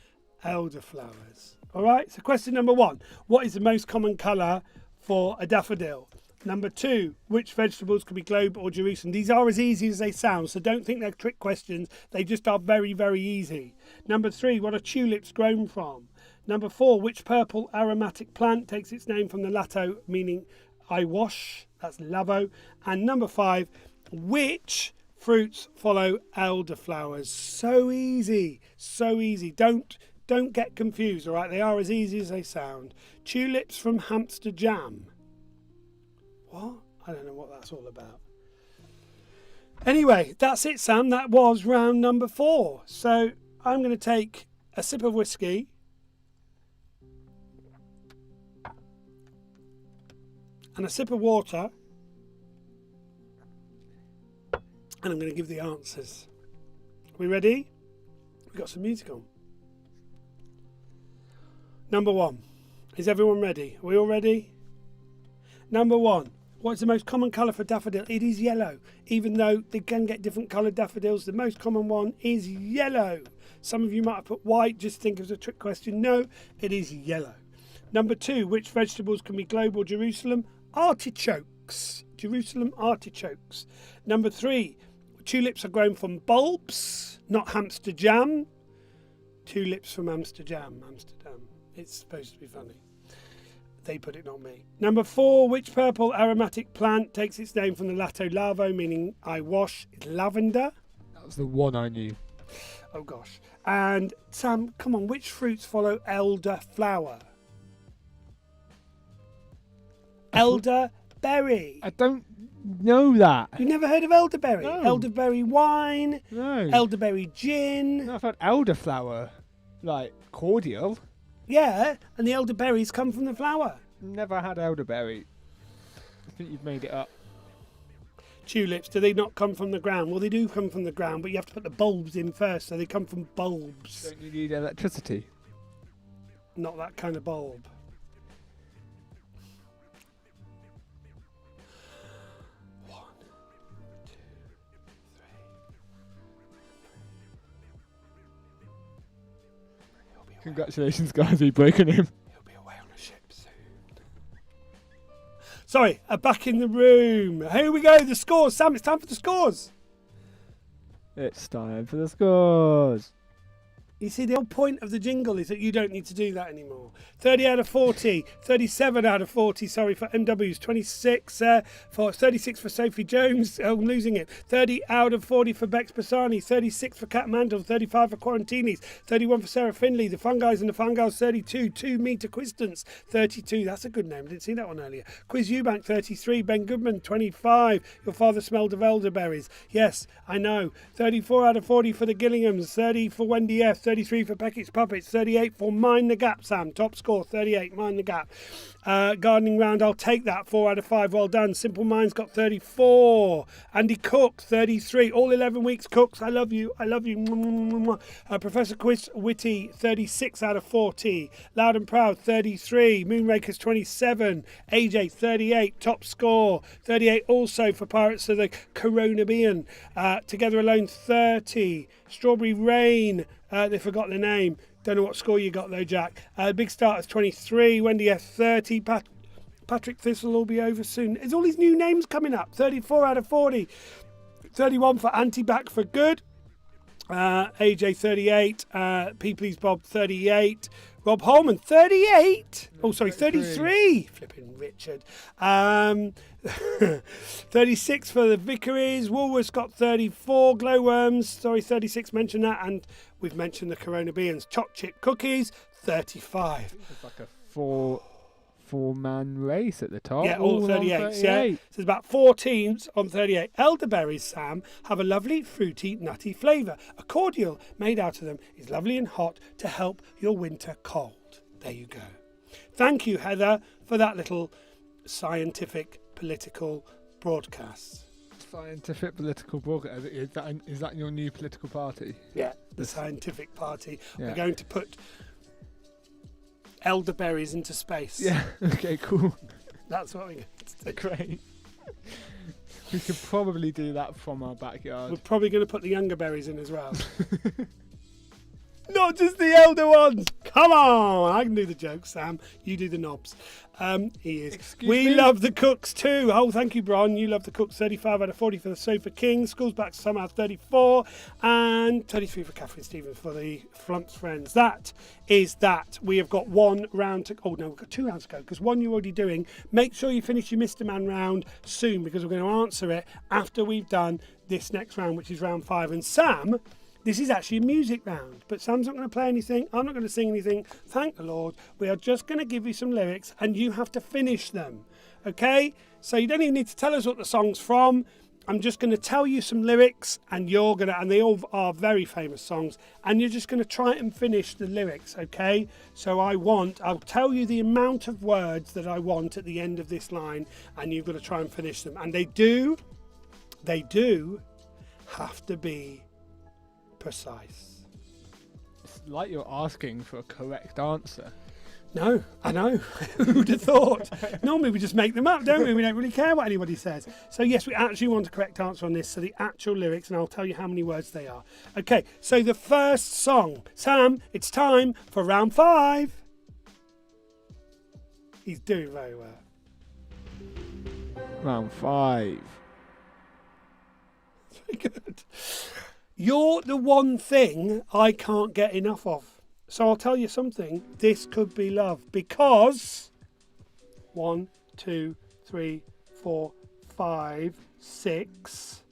elderflowers? All right, so question number 1. What is the most common colour for a daffodil? Number 2, which vegetables can be globe or Jerusalem? These are as easy as they sound, so don't think they're trick questions. They just are very, very easy. Number 3, what are tulips grown from? Number 4, which purple aromatic plant takes its name from the Lato, meaning I wash? That's lavo. And number 5, which fruits follow elderflowers? So easy, so easy. Don't get confused, all right? They are as easy as they sound. Tulips from hamster jam. What? I don't know what that's all about. Anyway, that's it, Sam. That was round number 4. So I'm going to take a sip of whiskey. And a sip of water. And I'm going to give the answers. Are we ready? We've got some music on. Number 1. Is everyone ready? Are we all ready? Number 1. What's the most common colour for daffodil? It is yellow. Even though they can get different coloured daffodils, the most common one is yellow. Some of you might have put white, just think it was a trick question. No, it is yellow. Number 2. Which vegetables can be globe or Jerusalem? Artichokes. Jerusalem artichokes. Number 3, tulips are grown from bulbs, not hamster jam. Tulips from Amsterdam. It's supposed to be funny. They put it, not me. Number 4, which purple aromatic plant takes its name from the Lato lavo, meaning I wash? It's lavender. That was the one I knew. Oh gosh. And Sam, come on, which fruits follow elderflower? Elderberry. I don't know that. You've never heard of elderberry? No. Elderberry wine, No. elderberry gin. No, I've had elderflower, like cordial. Yeah, and the elderberries come from the flower. Never had elderberry. I think you've made it up. Tulips, do they not come from the ground? Well, they do come from the ground, but you have to put the bulbs in first, so they come from bulbs. Don't you need electricity? Not that kind of bulb. Congratulations, guys, we've broken him. He'll be away on a ship soon. Sorry, back in the room. Here we go, the scores. Sam, it's time for the scores. It's time for the scores. You see, the whole point of the jingle is that you don't need to do that anymore. 30 out of 40, 37 out of 40, sorry, for MWs, 26 for 36 for Sophie Jones, oh, I'm losing it, 30 out of 40 for Bex Bassani, 36 for Cat Mandel, 35 for Quarantinis, 31 for Sarah Finley, the Fun Guys and the Fun Girls, 32, 2 Meter Quistance, 32, that's a good name, I didn't see that one earlier. Quiz Eubank, 33, Ben Goodman, 25, Your Father Smelled of Elderberries, yes, I know, 34 out of 40 for the Gillinghams, 30 for Wendy F, 33 for Beckett's Puppets, 38 for Mind the Gap, Sam, top score, 38, Mind the Gap. Gardening Round, I'll take that, 4 out of 5, well done. Simple Minds got 34. Andy Cook, 33, all 11 weeks, Cooks, I love you. Professor Quiz Witty, 36 out of 40. Loud and Proud, 33. Moonrakers, 27. AJ, 38, top score, 38 also for Pirates of the Caribbean. Together Alone, 30. Strawberry Rain, they forgot the name. Don't know what score you got though, Jack. Big Starters 23, Wendy F 30, Patrick Thistle will be over soon. There's all these new names coming up. 34 out of 40, 31 for Anti-Back for Good. AJ 38, P Please Bob 38, Rob Holman 38. Oh, sorry, 33. Flipping Richard. 36 for the Vicaries. Woolworths got 34. Glowworms, sorry, 36. Mentioned that, and we've mentioned the Corona Beans. Choc Chip Cookies 35. It's like a four-man race at the top. Yeah, all 38. Yeah, so there's about 4 teams on 38. Elderberries, Sam, have a lovely fruity, nutty flavour. A cordial made out of them is lovely and hot to help your winter cold. There you go. Thank you, Heather, for that little scientific political broadcast. Scientific political broadcast. Is that your new political party? Yeah, the Scientific Party. Yeah. We're going to put elderberries into space. Yeah, okay, cool. That's what we're going to do. Great. We could probably do that from our backyard. We're probably going to put the younger berries in as well. Not just the elder ones. Come on. I can do the jokes, Sam. You do the knobs. He is. Excuse we me? love the Cooks too. Oh, thank you, Bron. You love the Cooks. 35 out of 40 for the Sofa King. School's Back somehow 34. And 33 for Catherine Stevens for the Flumps Friends. That is that. We have got 1 round to... Oh, no, we've got 2 rounds to go because 1 you're already doing. Make sure you finish your Mr. Man round soon because we're going to answer it after we've done this next round, which is round 5. And Sam... This is actually a music round, but Sam's not going to play anything. I'm not going to sing anything. Thank the Lord. We are just going to give you some lyrics and you have to finish them. Okay? So you don't even need to tell us what the song's from. I'm just going to tell you some lyrics and you're going to, and they all are very famous songs, and you're just going to try and finish the lyrics, okay? So I'll tell you the amount of words that I want at the end of this line and you've got to try and finish them. And they do have to be precise. It's like you're asking for a correct answer. No, I know. Who would have thought? Normally we just make them up, don't we? We don't really care what anybody says. So yes, we actually want a correct answer on this. So the actual lyrics, and I'll tell you how many words they are. Okay, so the first song. Sam, it's time for round 5. He's doing very well. Round 5. Very good. You're the one thing I can't get enough of. So I'll tell you something. This could be love because 1, 2, 3, 4, 5, 6,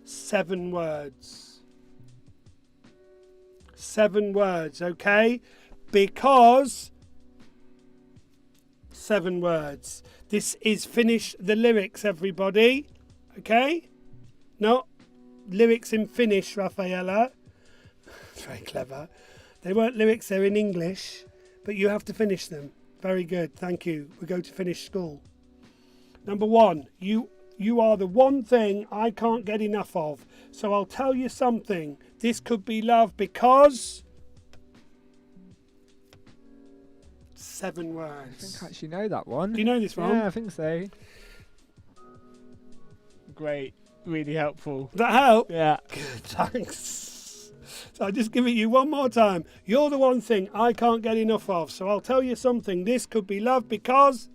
7 words. 7 words, okay? Because 7 words. This is Finish the Lyrics, everybody. Okay? Not lyrics in Finnish, Raffaella. Very clever. They weren't lyrics, they're in English, but you have to finish them. Very good, thank you. We go to finish school. Number 1, you are the one thing I can't get enough of. So I'll tell you something. This could be love because 7 words. I think I actually know that one. Do you know this one? Yeah, I think so. Great. Really helpful. Does that help? Yeah. Good, thanks. So I'll just give it you one more time. You're the one thing I can't get enough of. So I'll tell you something. This could be love because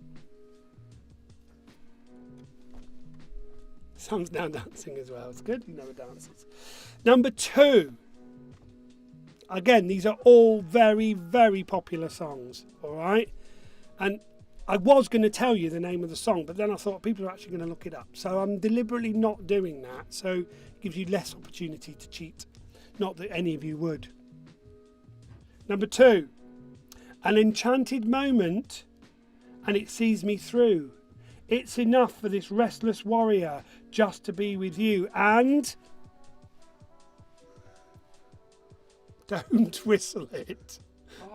Sam's now dancing as well. It's good. He never dances. Number 2. Again, these are all very, very popular songs. All right. And I was going to tell you the name of the song, but then I thought people are actually going to look it up. So I'm deliberately not doing that. So it gives you less opportunity to cheat. Not that any of you would. Number 2. An enchanted moment and it sees me through. It's enough for this restless warrior just to be with you. And don't whistle it.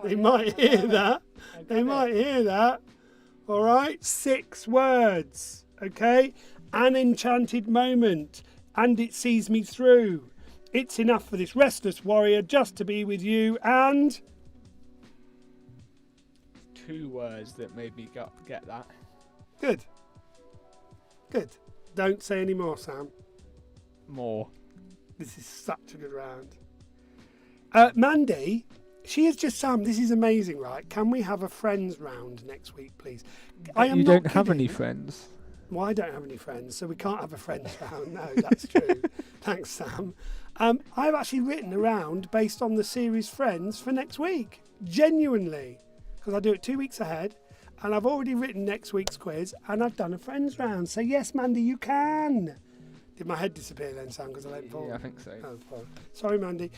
They might hear that. They might hear that. All right, 6 words, okay? An enchanted moment, and it sees me through. It's enough for this restless warrior just to be with you, and 2 words that made me get that. Good. Good. Don't say any more, Sam. More. This is such a good round. Mandy, she is just Sam. This is amazing, right? Can we have a friends round next week, please? You don't have any friends. Well, I don't have any friends, so we can't have a friends round. No, that's true. Thanks, Sam. I've actually written a round based on the series Friends for next week. Genuinely. Because I do it 2 weeks ahead. And I've already written next week's quiz. And I've done a friends round. So yes, Mandy, you can. Did my head disappear then, Sam, because I let it fall? Yeah, I think so. Oh, well. Sorry, Mandy.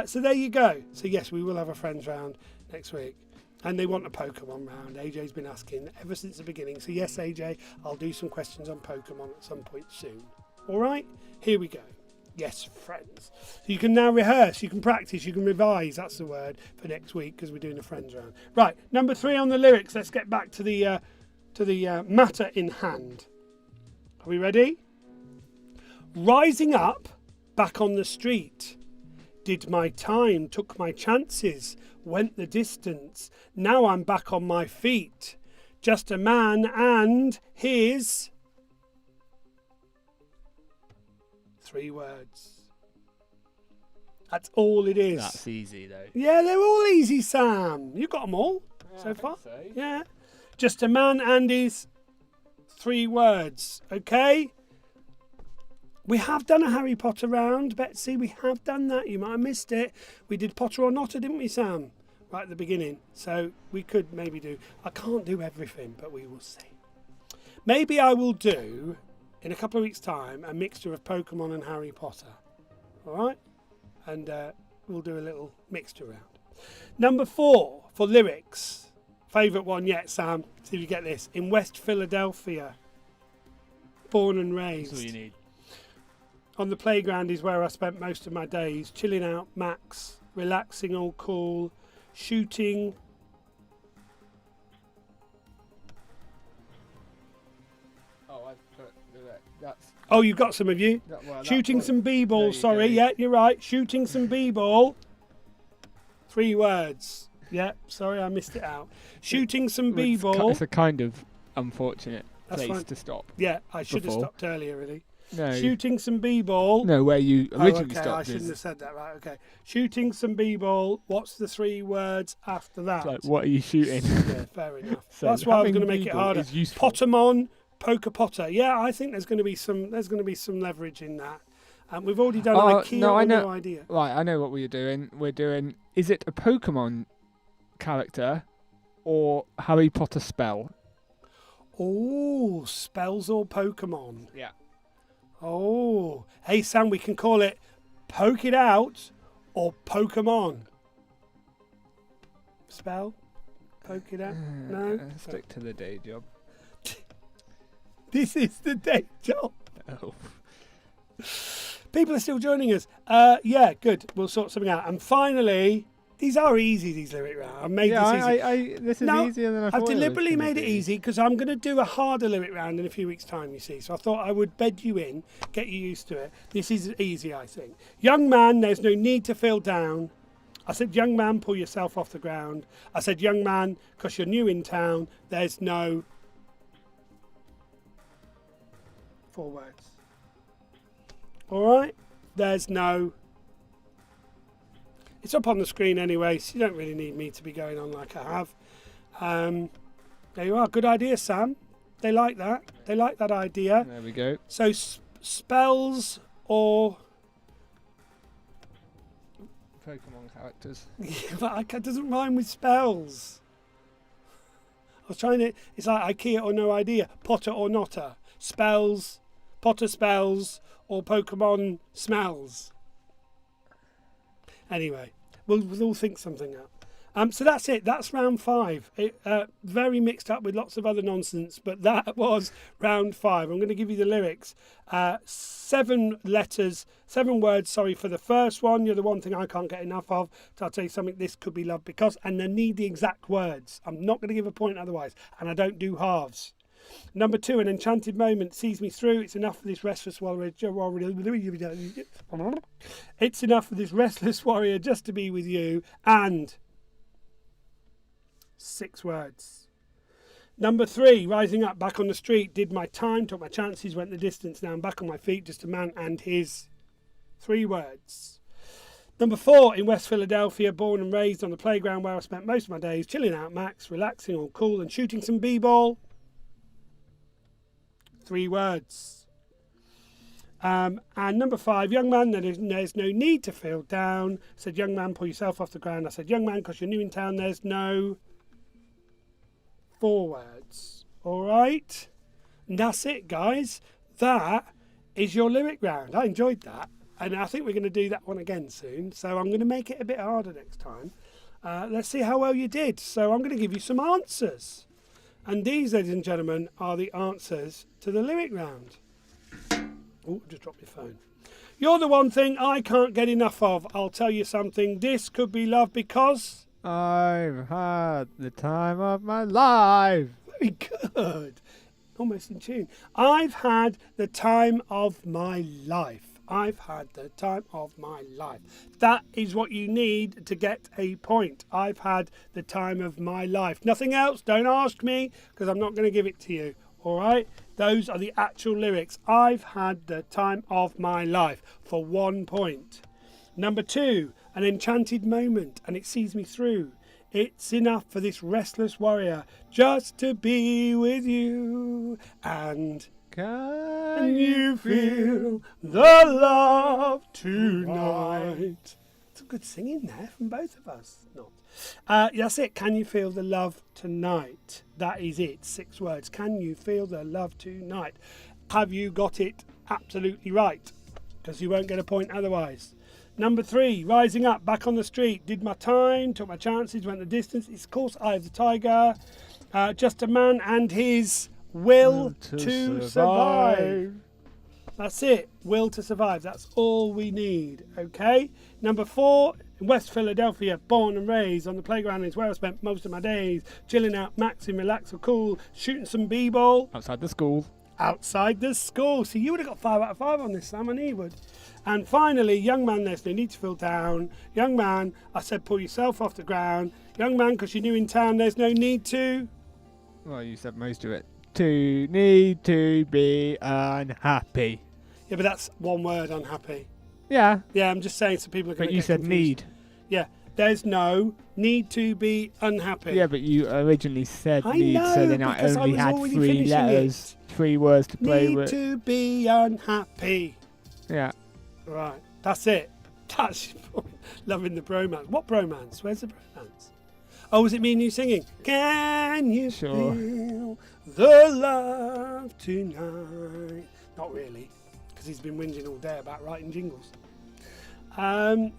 So there you go. So yes, we will have a friends round next week. And they want a Pokemon round. AJ's been asking ever since the beginning. So yes, AJ, I'll do some questions on Pokemon at some point soon. All right? Here we go. Yes, friends. So you can now rehearse, you can practice, you can revise. That's the word for next week because we're doing a friends round. Right, number 3 on the lyrics. Let's get back to the matter in hand. Are we ready? Rising up, back on the street. Did my time, took my chances, went the distance. Now I'm back on my feet. Just a man and his 3 words. That's all it is. That's easy, though. Yeah, they're all easy, Sam. You got them all so far? So. Yeah. Just a man and his 3 words. Okay? We have done a Harry Potter round, Betsy. We have done that. You might have missed it. We did Potter or Notter, didn't we, Sam? Right at the beginning. So we could maybe do... I can't do everything, but we will see. Maybe I will do, in a couple of weeks' time, a mixture of Pokemon and Harry Potter. All right? And we'll do a little mixture round. Number 4 for lyrics. Favourite one yet, Sam. See if you get this. In West Philadelphia. Born and raised. That's all you need. On the playground is where I spent most of my days. Chilling out, max. Relaxing, all cool. Shooting. Oh, I've put that's... Oh, you've got some of you. Shooting some b-ball, sorry. Yeah, you're right. Shooting some b-ball. 3 words. Yeah, sorry, I missed it out. Shooting some b-ball. It's a kind of unfortunate place fine. to stop. Yeah, I should have stopped earlier, really. No. Shooting some b-ball. No, where you originally okay, stopped. I shouldn't have said that, right, okay. Shooting some b-ball. What's the 3 words after that? It's like, what are you shooting? Yeah, fair enough. So that's why I was going to make it harder. Pottermon, Poker Potter. Yeah, I think there's going to be some leverage in that. We've already done IKEA. No, I know. No idea. Right, I know what we're doing. Is it a Pokemon character or Harry Potter spell? Oh, spells or Pokemon. Yeah. Oh, hey Sam, we can call it Poke It Out or Pokemon. Spell? Poke It Out? No? Stick to the day job. This is the day job. Oh. People are still joining us. Yeah, good. We'll sort something out. And finally, these are easy, these lyric rounds. I made this easy. This is easier than I thought. I've deliberately made it easy because I'm going to do a harder lyric round in a few weeks' time, you see. So I thought I would bed you in, get you used to it. This is easy, I think. Young man, there's no need to feel down. I said, young man, pull yourself off the ground. I said, young man, because you're new in town, there's no... 4 words. All right? There's no... It's up on the screen anyway, so you don't really need me to be going on like I have. There you are. Good idea, Sam. They like that. They like that idea. There we go. So spells or... Pokemon characters. Yeah, but it doesn't rhyme with spells. I was trying to... It's like IKEA or no idea. Potter or notter. Spells, Potter spells, or Pokemon smells. Anyway, we'll all think something up. So that's it. That's round 5. Very mixed up with lots of other nonsense, but that was round 5. I'm going to give you the lyrics. 7 letters, 7 words, sorry, for the first one. You're the one thing I can't get enough of. So I'll tell you something, this could be love because, and I need the exact words. I'm not going to give a point otherwise, and I don't do halves. Number 2, an enchanted moment sees me through. It's enough for this restless warrior. It's enough for this restless warrior just to be with you. And 6 words. Number 3, rising up back on the street. Did my time, took my chances, went the distance. Now I'm back on my feet. Just a man and his 3 words. Number 4, in West Philadelphia, born and raised on the playground where I spent most of my days, chilling out, Max, relaxing, all cool, and shooting some b-ball. 3 words. And number 5, young man, there's no need to feel down. I said, young man, pull yourself off the ground. I said, young man, because you're new in town, there's no... 4 words. All right? And that's it, guys. That is your lyric round. I enjoyed that. And I think we're going to do that one again soon. So I'm going to make it a bit harder next time. Let's see how well you did. So I'm going to give you some answers. And these, ladies and gentlemen, are the answers to the lyric round. Oh, just dropped my phone. You're the one thing I can't get enough of. I'll tell you something. This could be love because... I've had the time of my life. Very good. Almost in tune. I've had the time of my life. I've had the time of my life. That is what you need to get a point. I've had the time of my life. Nothing else. Don't ask me because I'm not going to give it to you. All right? Those are the actual lyrics. I've had the time of my life for 1 point. Number 2, an enchanted moment and it sees me through. It's enough for this restless warrior just to be with you. And can you feel the love tonight? Some good singing there from both of us. Not. That's it. Can you feel the love tonight? That is it. 6 words. Can you feel the love tonight? Have you got it absolutely right? Because you won't get a point otherwise. Number 3, rising up, back on the street. Did my time, took my chances, went the distance. It's of course Eye of the Tiger. Just a man and his will to survive. That's it. Will to survive. That's all we need. Okay. Number 4, in West Philadelphia, born and raised on the playground is where I spent most of my days. Chilling out, maxing, relax or cool, shooting some b-ball. Outside the school. Outside the school. So you would have got 5 out of 5 on this, Sam, and he would. And finally, young man, there's no need to feel down. Young man, I said pull yourself off the ground. Young man, because you're new in town, there's no need to... Well, you said most of it. To need to be unhappy. Yeah, but that's 1 word, unhappy. Yeah. Yeah, I'm just saying so people are going to But you said confused. need. Yeah, There's no need to be unhappy. Yeah, but you originally said I need, know, so then I because only was had already 3 finishing letters, it. 3 words to play Need with. to be unhappy. Yeah. Right, that's it. That's loving the bromance. What bromance? Where's the bromance? Oh, was it me and you singing? Can you feel the love tonight? Not really, because he's been whinging all day about writing jingles.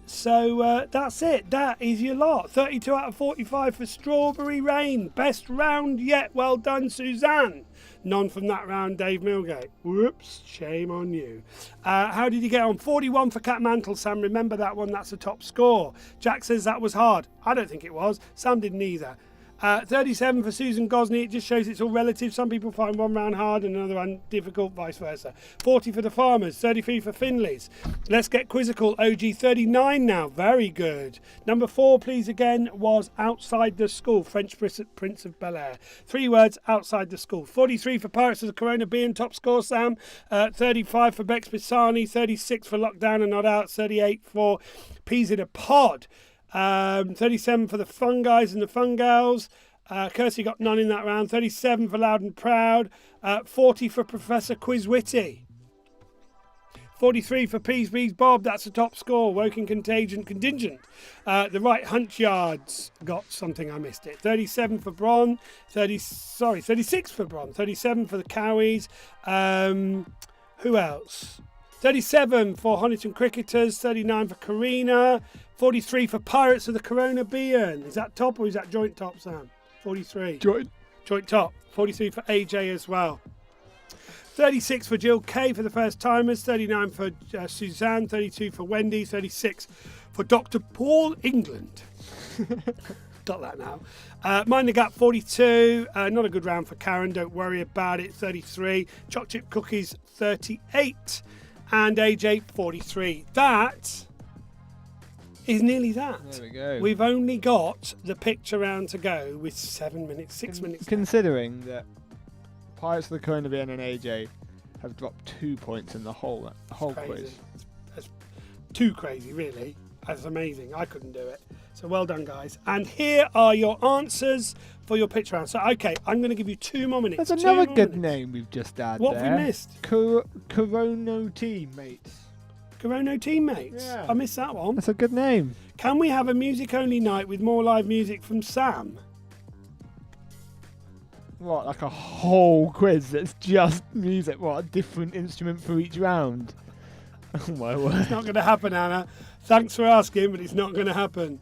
So that's it. That is your lot. 32 out of 45 for Strawberry Rain. Best round yet. Well done, Suzanne. None from that round, Dave Milgate. Whoops, shame on you. How did you get on? 41 for Cat Mantle, Sam. Remember that one, that's the top score. Jack says that was hard. I don't think it was. Sam didn't either. 37 for Susan Gosney. It just shows it's all relative. Some people find one round hard and another one difficult, vice versa. 40 for the Farmers. 33 for Finley's. Let's get quizzical. OG 39 now. Very good. Number 4, please, again, was Outside the School. French Prince of Bel-Air. 3 words, Outside the School. 43 for Pirates of the Corona being top score, Sam. 35 for Bex Pisani. 36 for Lockdown and Not Out. 38 for Peas in a Pod. 37 for the Fun Guys and the Fun Gals. Kirsty got none in that round. 37 for Loud and Proud. 40 for Professor Quizwitty. 43 for Peas Bees Bob. That's the top score. Woking Contagion Contingent. The Right Hunch Yards got something. I missed it. 37 for Bron. 36 for Bron. 37 for the Cowies. Who else? 37 for Honiton Cricketers. 39 for Karina. 43 for Pirates of the Corona Bean. Is that top or is that joint top, Sam? 43. Joint top. 43 for AJ as well. 36 for Jill K for the First Timers. 39 for Suzanne. 32 for Wendy. 36 for Dr. Paul England. Got that now. Mind the Gap 42. Not a good round for Karen. Don't worry about it. 33. Choc Chip Cookies 38. And AJ 43. That is nearly that. There we go. We've only got the picture round to go with 6 minutes. Considering that Pirates of the Corona Bean and AJ have dropped 2 points in the whole quiz. That's too crazy, really. That's amazing. I couldn't do it. So well done, guys. And here are your answers for your picture round. So, okay, I'm going to give you 2 more minutes. That's another good name we've just had. What have we missed? Corono Teammates. Corono Teammates. Yeah. I missed that one. That's a good name. Can we have a music-only night with more live music from Sam? What, like a whole quiz that's just music? What, a different instrument for each round? Oh my word. It's not going to happen, Anna. Thanks for asking, but it's not going to happen.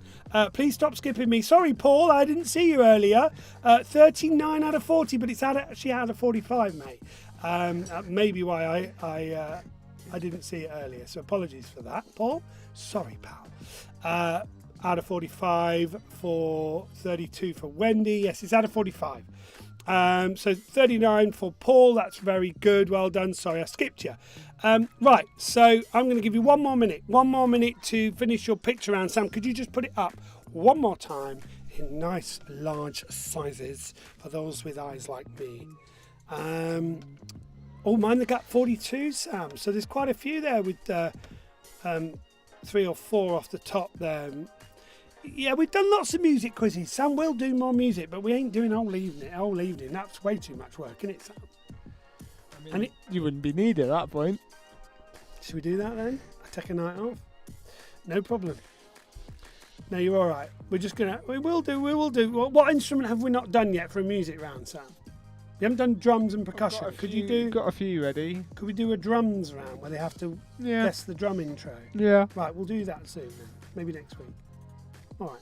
Please stop skipping me. Sorry, Paul, I didn't see you earlier. 39 out of 40, but it's actually out of 45, mate. That may be why I didn't see it earlier, so apologies for that, Paul. Sorry, pal. Out of 45 for 32 for Wendy. Yes, it's out of 45. So 39 for Paul. That's very good. Well done. Sorry, I skipped you. Right, so I'm going to give you 1 more minute. 1 more minute to finish your picture round. Sam, could you just put it up one more time in nice large sizes for those with eyes like me? Mind the Gap 42, Sam. So there's quite a few there with 3 or 4 off the top there. Yeah, we've done lots of music quizzes. Sam will do more music, but we ain't doing whole evening. That's way too much work, isn't it, Sam? I mean, you wouldn't be needed at that point. Should we do that then? I take a night off? No problem. No, you're all right. We will do. What instrument have we not done yet for a music round, Sam? We haven't done drums and percussion. Got a few ready. Could we do a drums round where they have to guess the drum intro? Yeah. Right, we'll do that soon then. Maybe next week. All right.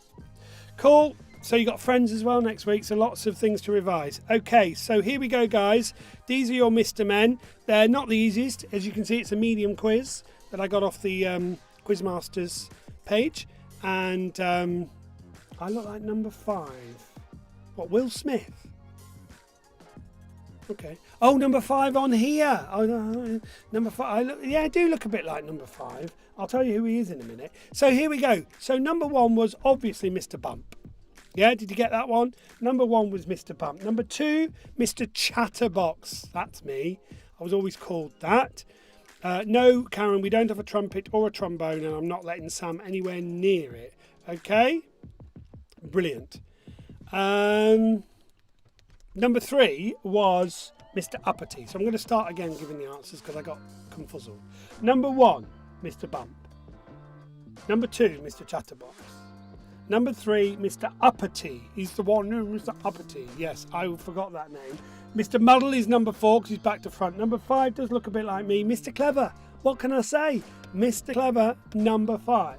Cool. So you got Friends as well next week, so lots of things to revise. Okay, so here we go, guys. These are your Mr. Men. They're not the easiest. As you can see, it's a medium quiz that I got off the Quizmasters page. And I look like number 5. What, Will Smith? Okay. Oh, number 5 on here. Oh, no, number 5. I do look a bit like number 5. I'll tell you who he is in a minute. So here we go. So number 1 was obviously Mr. Bump. Yeah, did you get that one? Number 1 was Mr. Bump. Number 2, Mr. Chatterbox. That's me. I was always called that. No, Karen, we don't have a trumpet or a trombone, and I'm not letting Sam anywhere near it. Okay, brilliant. Number 3 was Mr. Uppity. So I'm going to start again giving the answers because I got confuzzled. Number 1, Mr. Bump. Number 2, Mr. Chatterbox. Number 3, Mr. Uppity. He's the one who, Mr. Uppity. Yes, I forgot that name. Mr. Muddle is number 4 because he's back to front. Number 5 does look a bit like me. Mr. Clever. What can I say? Mr. Clever, number 5.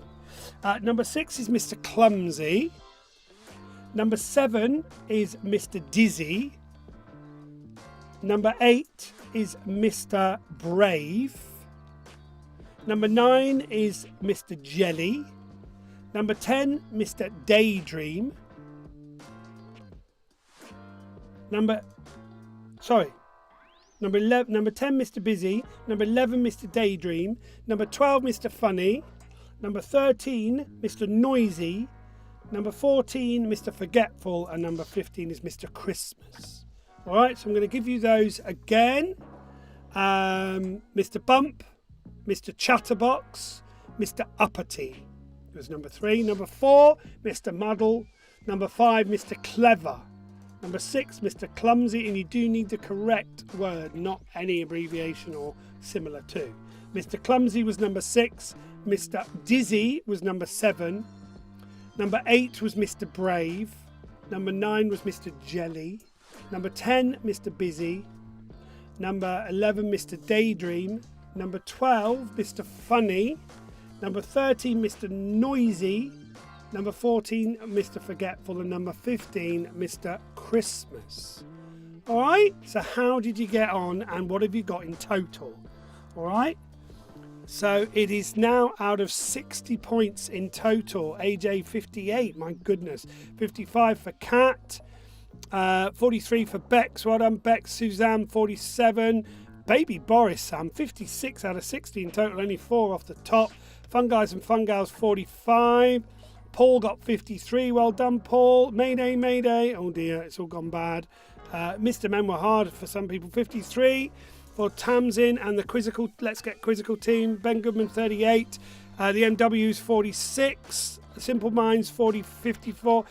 Number 6 is Mr. Clumsy. Number 7 is Mr. Dizzy. Number 8 is Mr. Brave. Number 9 is Mr. Jelly. Number 10, Mr. Daydream. Number 10, Mr. Busy. Number 11, Mr. Daydream. Number 12, Mr. Funny. Number 13, Mr. Noisy. Number 14, Mr. Forgetful. And number 15 is Mr. Christmas. All right, so I'm going to give you those again. Mr. Bump, Mr. Chatterbox, Mr. Uppity was number 3. Number 4, Mr. Muddle. Number 5, Mr. Clever. Number 6, Mr. Clumsy, and you do need the correct word, not any abbreviation or similar to. Mr. Clumsy was number 6. Mr. Dizzy was number 7. Number 8 was Mr. Brave. Number 9 was Mr. Jelly. Number 10, Mr. Busy. Number 11, Mr. Daydream. Number 12, Mr. Funny. Number 13, Mr. Noisy. Number 14, Mr. Forgetful. And number 15, Mr. Christmas. All right, so how did you get on and what have you got in total? All right, so it is now out of 60 points in total. AJ 58, my goodness. 55 for Kat. 43 for Bex. Well done, Bex. Suzanne, 47. Baby Boris, Sam, 56 out of 60 in total. Only 4 off the top. Fun Guys and Fun Gals, 45. Paul got 53. Well done, Paul. Mayday, Mayday. Oh dear, it's all gone bad. Mr. Men Were Hard for some people, 53. For Tamsin and the Quizzical, Let's Get Quizzical team, Ben Goodman, 38. The MW's 46. Simple Minds, 54.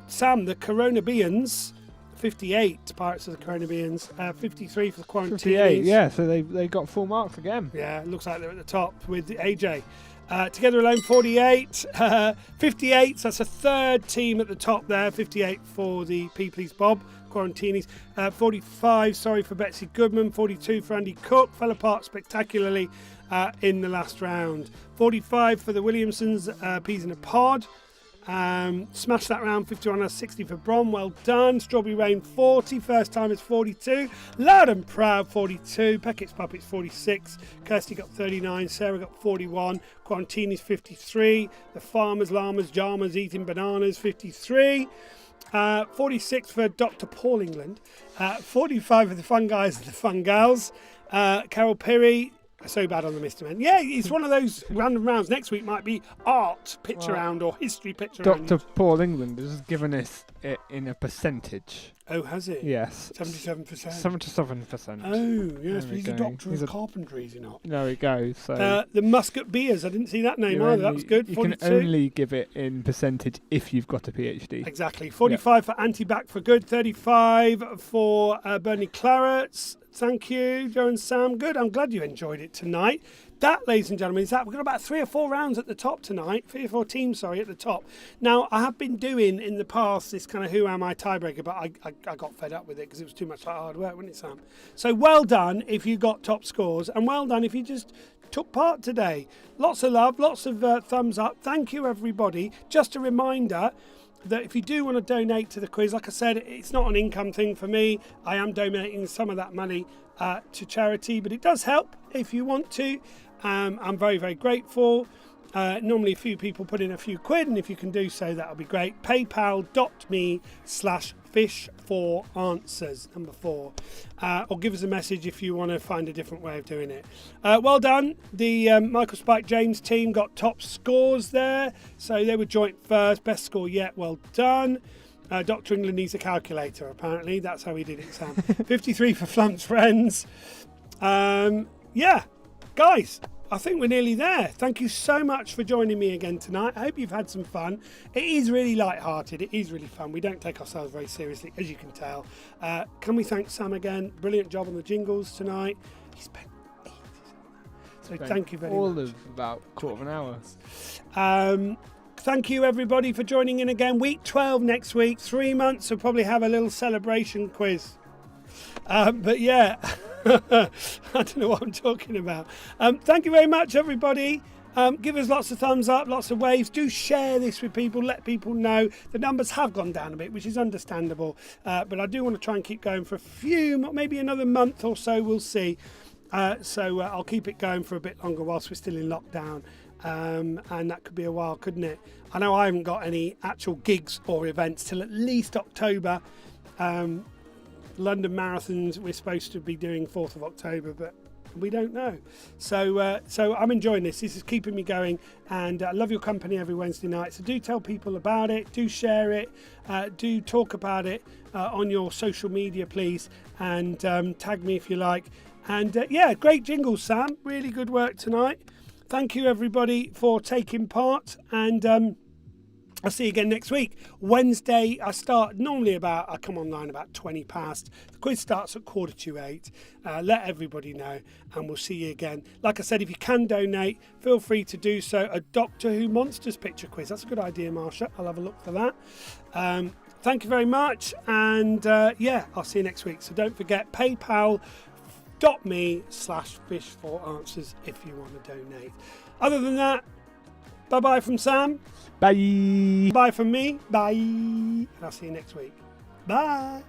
Sam, the Coronabians, 58. Pirates of the Coronabians, 53 for the Quarantinis. 58, yeah, so they got full marks again. Yeah, it looks like they're at the top with AJ. Together Alone, 48. 58, so that's a third team at the top there. 58 for the Please Bob Quarantinis. 45, sorry, for Betsy Goodman. 42 for Andy Cook. Fell apart spectacularly in the last round. 45 for the Williamsons, Peas in a Pod. Smashed that round. 51 out of 60 for Bron. Well done. Strawberry Rain, 40. First time is 42. Loud and Proud, 42. Peckett's Puppets, 46. Kirsty got 39. Sarah got 41. Quarantini's 53. The Farmers, Llamas, Jamas Eating Bananas, 53. 46 for Dr. Paul England. 45 for the Fun Guys and the Fun Gals. Carol Perry. So bad on the Mr. Men. Yeah, it's one of those random rounds. Next week might be art picture round or history picture round. Dr. Paul England has given us it in a percentage. Oh, has it? Yes. 77%. 77%. Oh, yes, but he's a doctor of carpentry, is he not? There we go. So the Muscat Beers, I didn't see that name either. That was good. 42. You can only give it in percentage if you've got a PhD. Exactly. 45 for Anti-Back for Good. 35 for Bernie Clarets. Thank you, Joe and Sam. Good. I'm glad you enjoyed it tonight. That, ladies and gentlemen, is that. We've got about 3 or 4 rounds at the top tonight. 3 or 4 teams, at the top. Now, I have been doing in the past this kind of Who Am I tiebreaker, but I got fed up with it because it was too much like hard work, wasn't it, Sam? So well done if you got top scores, and well done if you just took part today. Lots of love, lots of thumbs up. Thank you, everybody. Just a reminder that if you do want to donate to the quiz, like I said, it's not an income thing for me. I am donating some of that money to charity, but it does help if you want to. I'm very, very grateful. Normally a few people put in a few quid, and if you can do so, that'll be great. paypal.me/fish4answers, number 4. Or give us a message if you want to find a different way of doing it. Well done. The Michael Spike James team got top scores there. So they were joint first. Best score yet. Well done. Dr. England needs a calculator, apparently. That's how he did it, Sam. 53 for Flump's Friends. Yeah. Guys, I think we're nearly there. Thank you so much for joining me again tonight. I hope you've had some fun. It is really light-hearted. It is really fun. We don't take ourselves very seriously, as you can tell. Can we thank Sam again? Brilliant job on the jingles tonight. He spent ages on that. So thank you very much. All of about a quarter of an hour. Thank you, everybody, for joining in again. Week 12 next week. 3 months. We'll probably have a little celebration quiz. But yeah, I don't know what I'm talking about. Thank you very much, everybody. Give us lots of thumbs up, lots of waves. Do share this with people. Let people know. The numbers have gone down a bit, which is understandable. But I do want to try and keep going for a few, maybe another month or so. We'll see. So I'll keep it going for a bit longer whilst we're still in lockdown. And that could be a while, couldn't it? I know I haven't got any actual gigs or events till at least October. London marathons we're supposed to be doing 4th of October, but we don't know. So I'm enjoying this. This is keeping me going, and I love your company every Wednesday night. So do tell people about it, do share it, do talk about it on your social media, please, and tag me if you like. And yeah, great jingles, Sam. Really good work tonight. Thank you, everybody, for taking part, and I'll see you again next week. Wednesday, I come online about 20 past. The quiz starts at 7:45. Let everybody know, and we'll see you again. Like I said, if you can donate, feel free to do so. A Doctor Who Monsters picture quiz. That's a good idea, Marsha. I'll have a look for that. Thank you very much, and yeah, I'll see you next week. So don't forget, paypal.me/fish4answers if you want to donate. Other than that, bye-bye from Sam. Bye. Bye from me. Bye. And I'll see you next week. Bye.